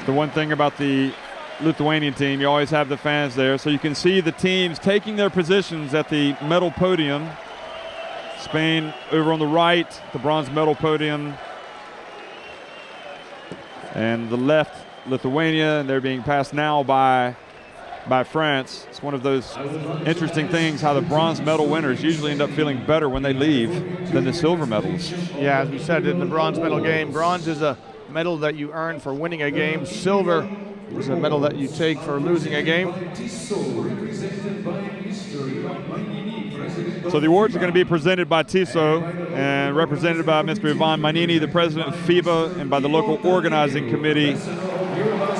The one thing about the Lithuanian team, you always have the fans there, so you can see the teams taking their positions at the medal podium. Spain over on the right, the bronze medal podium, and the left, Lithuania, and they're being passed now by France. It's one of those interesting things how the bronze medal winners usually end up feeling better when they leave than the silver medals. Yeah, as we said in the bronze medal game, bronze is a medal that you earn for winning a game. Silver is a medal that you take for losing a game. So the awards are going to be presented by Tissot and represented by Mr. Ivan Manini, the president of FIBA, and by the local organizing committee,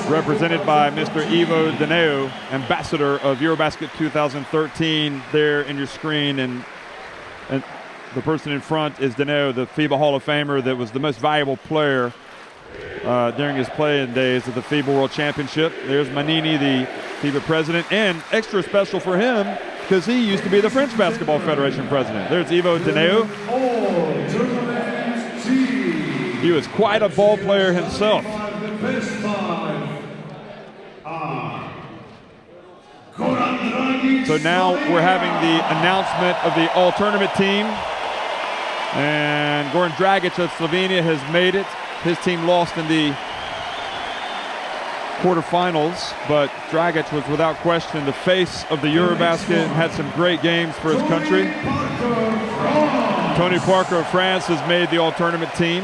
represented by Mr. Ivo Dineo, ambassador of EuroBasket 2013, there in your screen. And the person in front is Dineo, the FIBA Hall of Famer that was the most valuable player during his playing days at the FIBA World Championship. There's Manini, the FIBA president, and extra special for him because he used to be the French Basketball Federation president. There's Ivo Dineo. He was quite a ball player himself. So now we're having the announcement of the all-tournament team. And Goran Dragic of Slovenia has made it. His team lost in the quarterfinals, but Dragic was without question the face of the EuroBasket and had some great games for his country. Tony Parker of France has made the all-tournament team.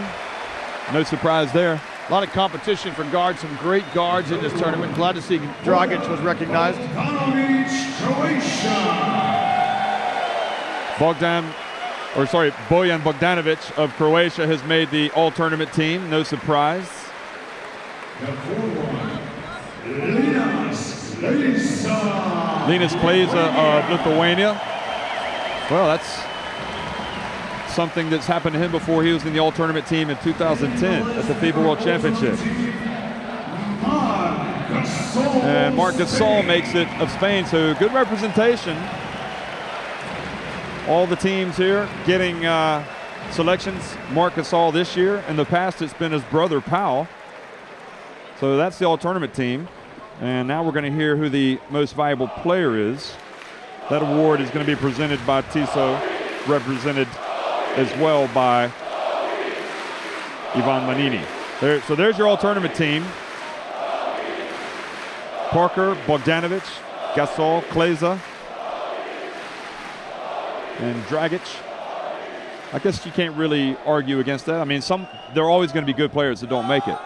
No surprise there. A lot of competition for guards, some great guards in this tournament. Glad to see Dragic was recognized. Bojan Bogdanovic of Croatia has made the all-tournament team. No surprise. Linas Kleza of Lithuania. Well, that's something that's happened to him before. He was in the all-tournament team in 2010 at the FIBA World Championship. And Marc Gasol makes it of Spain, so good representation. All the teams here getting selections. Marc Gasol this year. In the past, it's been his brother, Pau. So that's the all-tournament team. And now we're going to hear who the most valuable player is. That award is going to be presented by Tissot, represented as well by Ivan Manini. So there's your all-tournament team. Parker, Bogdanovic, Gasol, Kleza, and Dragic. I guess you can't really argue against that. I mean, there are always going to be good players that don't make it.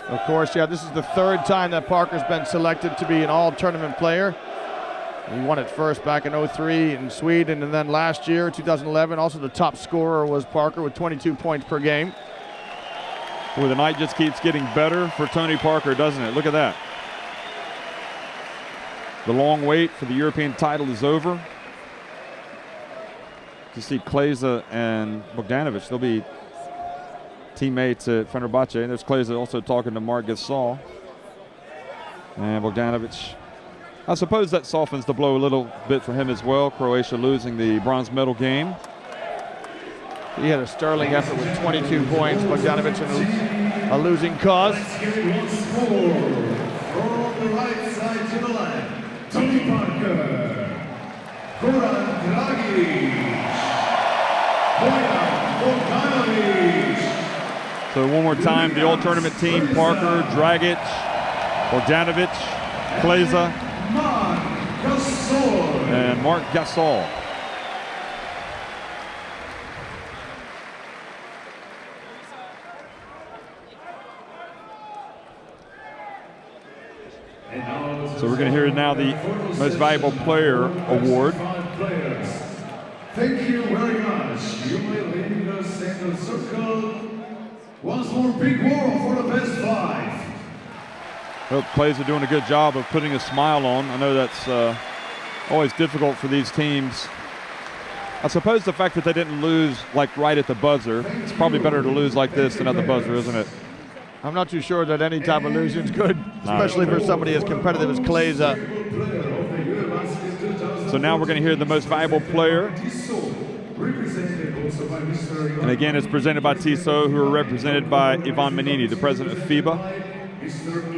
Of course, yeah, this is the third time that Parker's been selected to be an all-tournament player. He won it first back in 03 in Sweden, and then last year, 2011, also the top scorer was Parker with 22 points per game. Boy, the night just keeps getting better for Tony Parker, doesn't it? Look at that. The long wait for the European title is over. To see Kleza and Bogdanovic, they'll be teammates at Fenerbahce. And there's Kleza also talking to Marc Gasol. And Bogdanovic, I suppose that softens the blow a little bit for him as well. Croatia losing the bronze medal game. He had a sterling effort with 22 points. Bogdanovic in a losing cause. From the right side to the left, Tony Parker, Goran Dragic, Bojan Bogdanovic. So one more time, the all-tournament team: Parker, Dragic, Bogdanovic, Kleza, and Marc Gasol. So we're going to hear now the Most Valuable Player Award. Thank you very much. You may leave the center circle. Once more, big war for the best five. Well, players are doing a good job of putting a smile on. I know that's always difficult for these teams. I suppose the fact that they didn't lose like right at the buzzer, it's probably better to lose like this than at the buzzer, isn't it? I'm not too sure that any type of losing is good, especially for somebody as competitive as Kleza. So now we're going to hear the Most Valuable Player. And again, it's presented by Tissot, who are represented by Ivan Manini, the president of FIBA,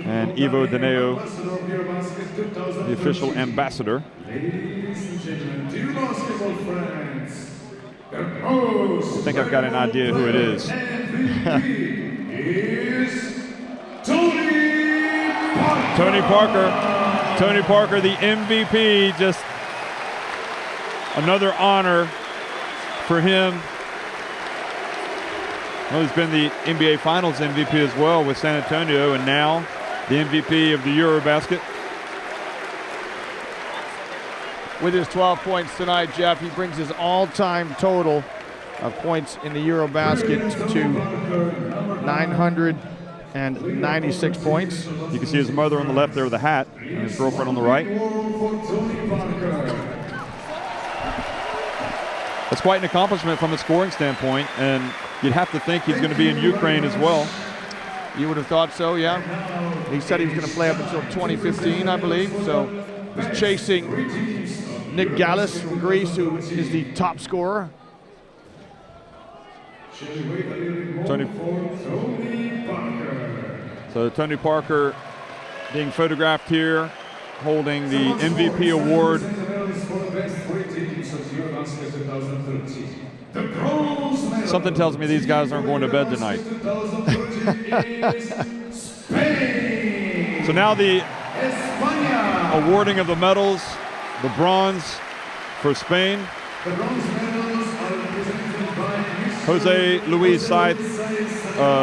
and Ivo Daneo, the official ambassador. I think I've got an idea who it is. Tony Parker. Tony Parker, the MVP. Just another honor for him. Well, he's been the NBA Finals MVP as well with San Antonio, and now the MVP of the EuroBasket. With his 12 points tonight, Jeff, he brings his all-time total of points in the EuroBasket to 996 points. You can see his mother on the left there with a hat, and his girlfriend on the right. That's quite an accomplishment from a scoring standpoint, and you'd have to think he's going to be in Ukraine as well. You would have thought so, yeah. He said he was going to play up until 2015, I believe. So he's chasing Nick Gallis from Greece, who is the top scorer. Tony Parker being photographed here, holding the MVP award. Something tells me these guys aren't going to bed tonight. So now the awarding of the medals, the bronze for Spain. Jose Luis Saiz,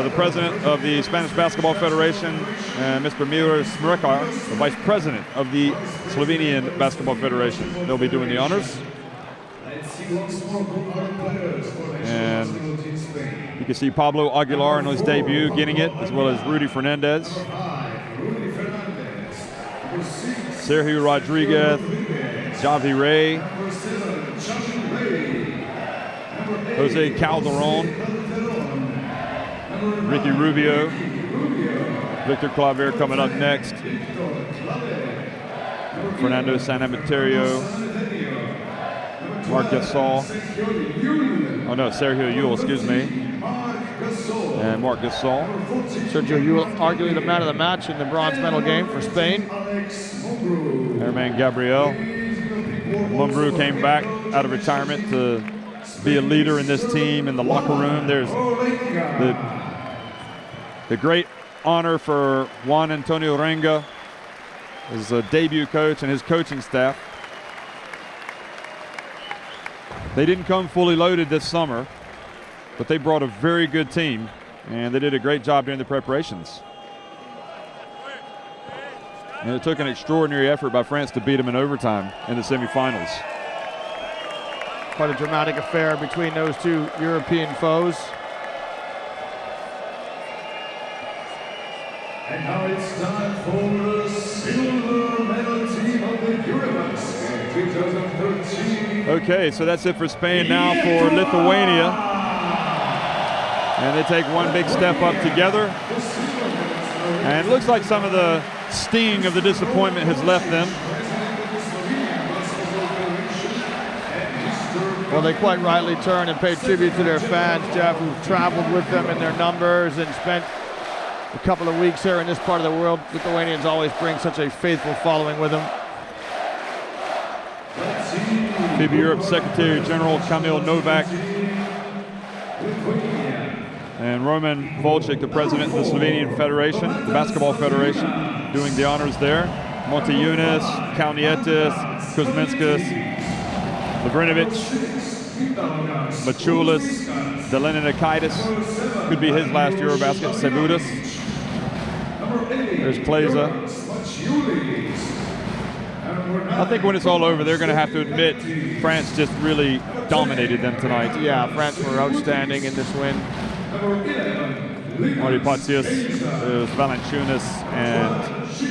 the president of the Spanish Basketball Federation, and Mr. Miro Smrekar, the vice president of the Slovenian Basketball Federation. They'll be doing the honors. And you can see Pablo Aguilar in his debut getting it, as well as Rudy Fernandez. Sergio Rodriguez, Javi Ray, Jose Calderon, Ricky Rubio, Victor Claver coming up next, Fernando Sanamaterio, Marc Gasol, oh no, Sergio Yul, excuse me, and Marc Gasol. Sergio Yul arguably the man of the match in the bronze medal game for Spain. Herman Gabriel. Mumbrú came back out of retirement to be a leader in this team in the locker room. There's the great honor for Juan Antonio Renga as a debut coach and his coaching staff. They didn't come fully loaded this summer, but they brought a very good team, and they did a great job during the preparations. And it took an extraordinary effort by France to beat them in overtime in the semifinals. Quite a dramatic affair between those two European foes. And now it's time for the silver medal team of the EuroBasket 2013. Okay, so that's it for Spain. Now for Lithuania. And they take one big step up together. And it looks like some of the sting of the disappointment has left them. Well, they quite rightly turn and pay tribute to their fans, Jeff, who've traveled with them in their numbers and spent a couple of weeks here in this part of the world. Lithuanians always bring such a faithful following with them. FIBA Europe Secretary General Kamil Novak and Roman Volchik, the president of the Slovenian Federation, the Basketball Federation, doing the honors there. Monte Yunus, Kalnietis, Kuzminskas, Lavrinovic, Machulis, Delenikaitis, could be his last EuroBasket, Sebudas. There's Kleza. I think when it's all over, they're going to have to admit France just really dominated them tonight. Yeah, France were outstanding in this win. Marty Patsias, Valanciunas, and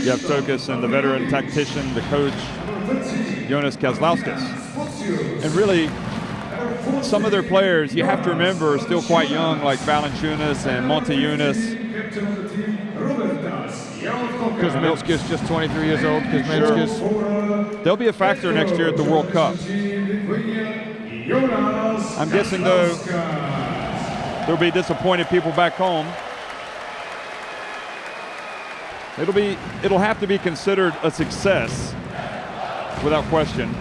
Yevtokis, and the veteran tactician, the coach, Jonas Kazlauskas. And really, some of their players, you have to remember, are still quite young, like Valanciunas and Monte Yunus. Kuzminskas, just 23 years old. Kuzminskas. They'll be a factor next year at the World Cup. I'm guessing, though, there'll be disappointed people back home. It'll have to be considered a success, without question.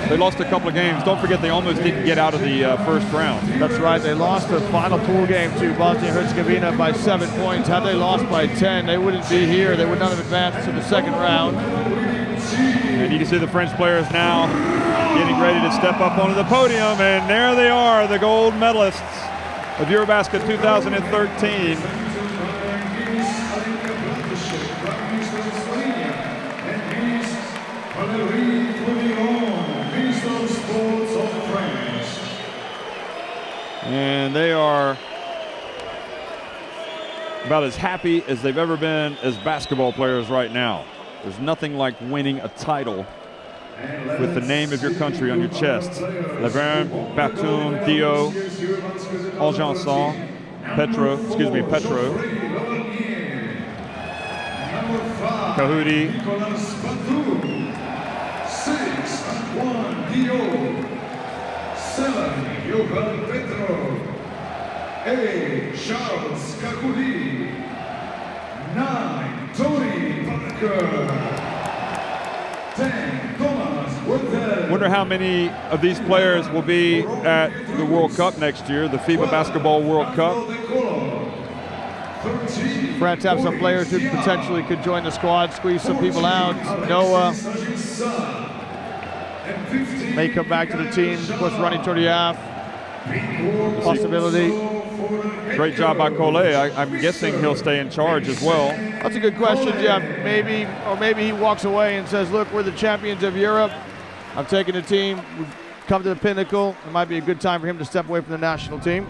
They lost a couple of games. Don't forget they almost didn't get out of the first round. That's right. They lost the final pool game to Bosnia-Herzegovina by 7 points. Had they lost by 10, they wouldn't be here. They would not have advanced to the second round. And you can see the French players now getting ready to step up onto the podium. And there they are, the gold medalists of EuroBasket 2013. And they are about as happy as they've ever been as basketball players right now. There's nothing like winning a title with the name of your country on your chest. Laverne, Batum, Dio, Aljanson, Petro, Kahudi, Johan Petro, 8 Charles Kahudi, 9 Tony Parker, 10 Thomas Wendell. Wonder how many of these players will be at the World Cup next year, the FIBA Basketball World Cup. France have some players who potentially could join the squad, squeeze some people out. Noah may come back to the team. Of course, Ronnie Tordieff, possibility. Great job by Collet. I'm guessing he'll stay in charge as well. That's a good question, Jeff. Maybe he walks away and says, look, we're the champions of Europe. I've taken the team. We've come to the pinnacle. It might be a good time for him to step away from the national team.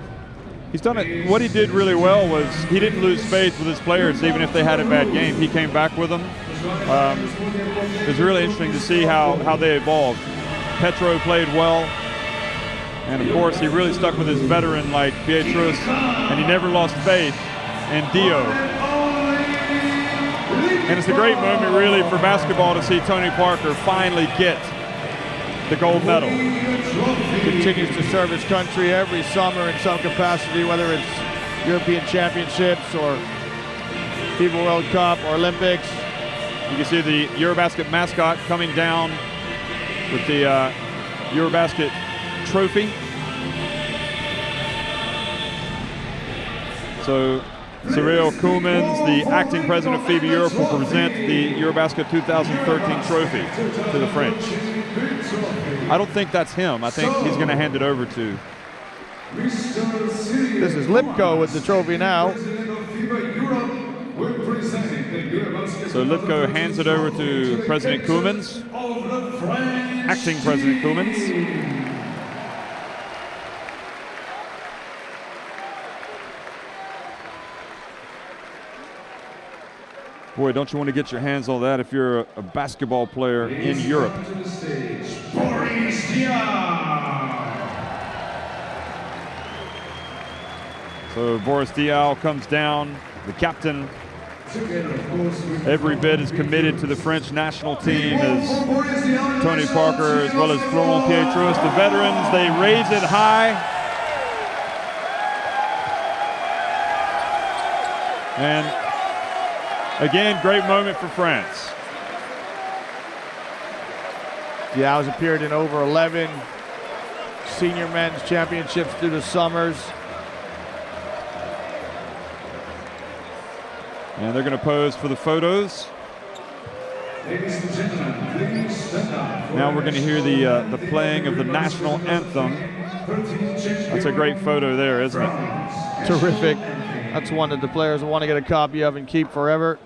He's done it. What he did really well was he didn't lose faith with his players, even if they had a bad game. He came back with them. It was really interesting to see how they evolved. Petro played well, and of course he really stuck with his veteran like Pietrus, and he never lost faith in Dio. And it's a great moment really for basketball to see Tony Parker finally get the gold medal. Continues to serve his country every summer in some capacity, whether it's European Championships or FIBA World Cup or Olympics. You can see the EuroBasket mascot coming down with the EuroBasket trophy. So Cyril Koumans, the acting president of FIBA Europe, will present the EuroBasket 2013 trophy to the French. I don't think that's him. I think he's going to hand it over to. This is Lipko with the trophy now. So Lipko hands it over to President Koumans, acting President Koumans. Boy, don't you want to get your hands on that if you're a basketball player in Europe. So Boris Diaw comes down, the captain. Every bit is committed to the French national team as Tony Parker as well as Florent Pietrus. The veterans, they raise it high. And again, great moment for France. Diaw's appeared in over 11 senior men's championships through the summers. And they're going to pose for the photos. Ladies and gentlemen, please stand up. Now we're going to hear the playing of the National Anthem. That's a great photo there, isn't it? Terrific. That's one that the players will want to get a copy of and keep forever.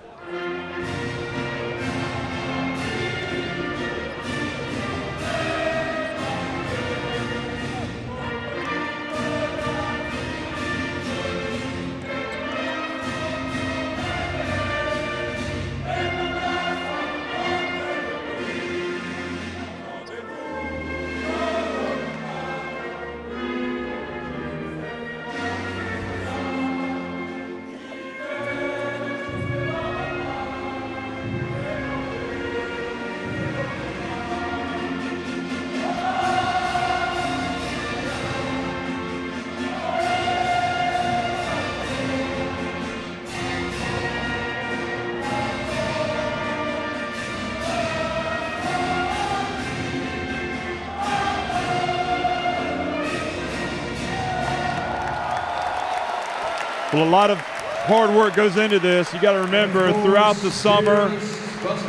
Well, a lot of hard work goes into this. You got to remember, throughout the summer,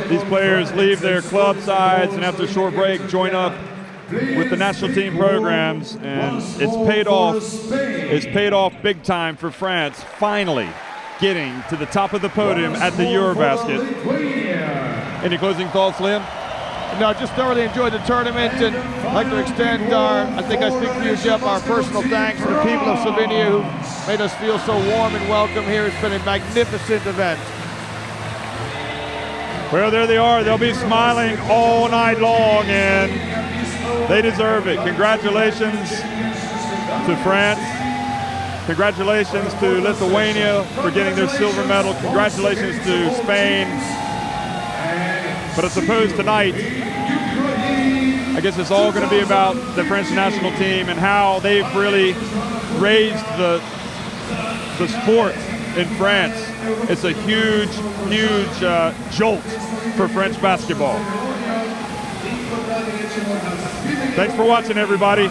these players leave their club sides and after a short break join up with the national team programs, and it's paid off. It's paid off big time for France, finally getting to the top of the podium at the EuroBasket. Any closing thoughts, Liam? No, just thoroughly enjoyed the tournament, and I'd like to extend I think I speak for you, Jeff, our personal thanks to the people of Slovenia who made us feel so warm and welcome here. It's been a magnificent event. Well, there they are. They'll be smiling all night long, and they deserve it. Congratulations to France. Congratulations to Lithuania for getting their silver medal. Congratulations to Spain. But I suppose tonight, I guess it's all going to be about the French national team and how they've really raised the sport in France. It's a huge, huge jolt for French basketball. Thanks for watching, everybody.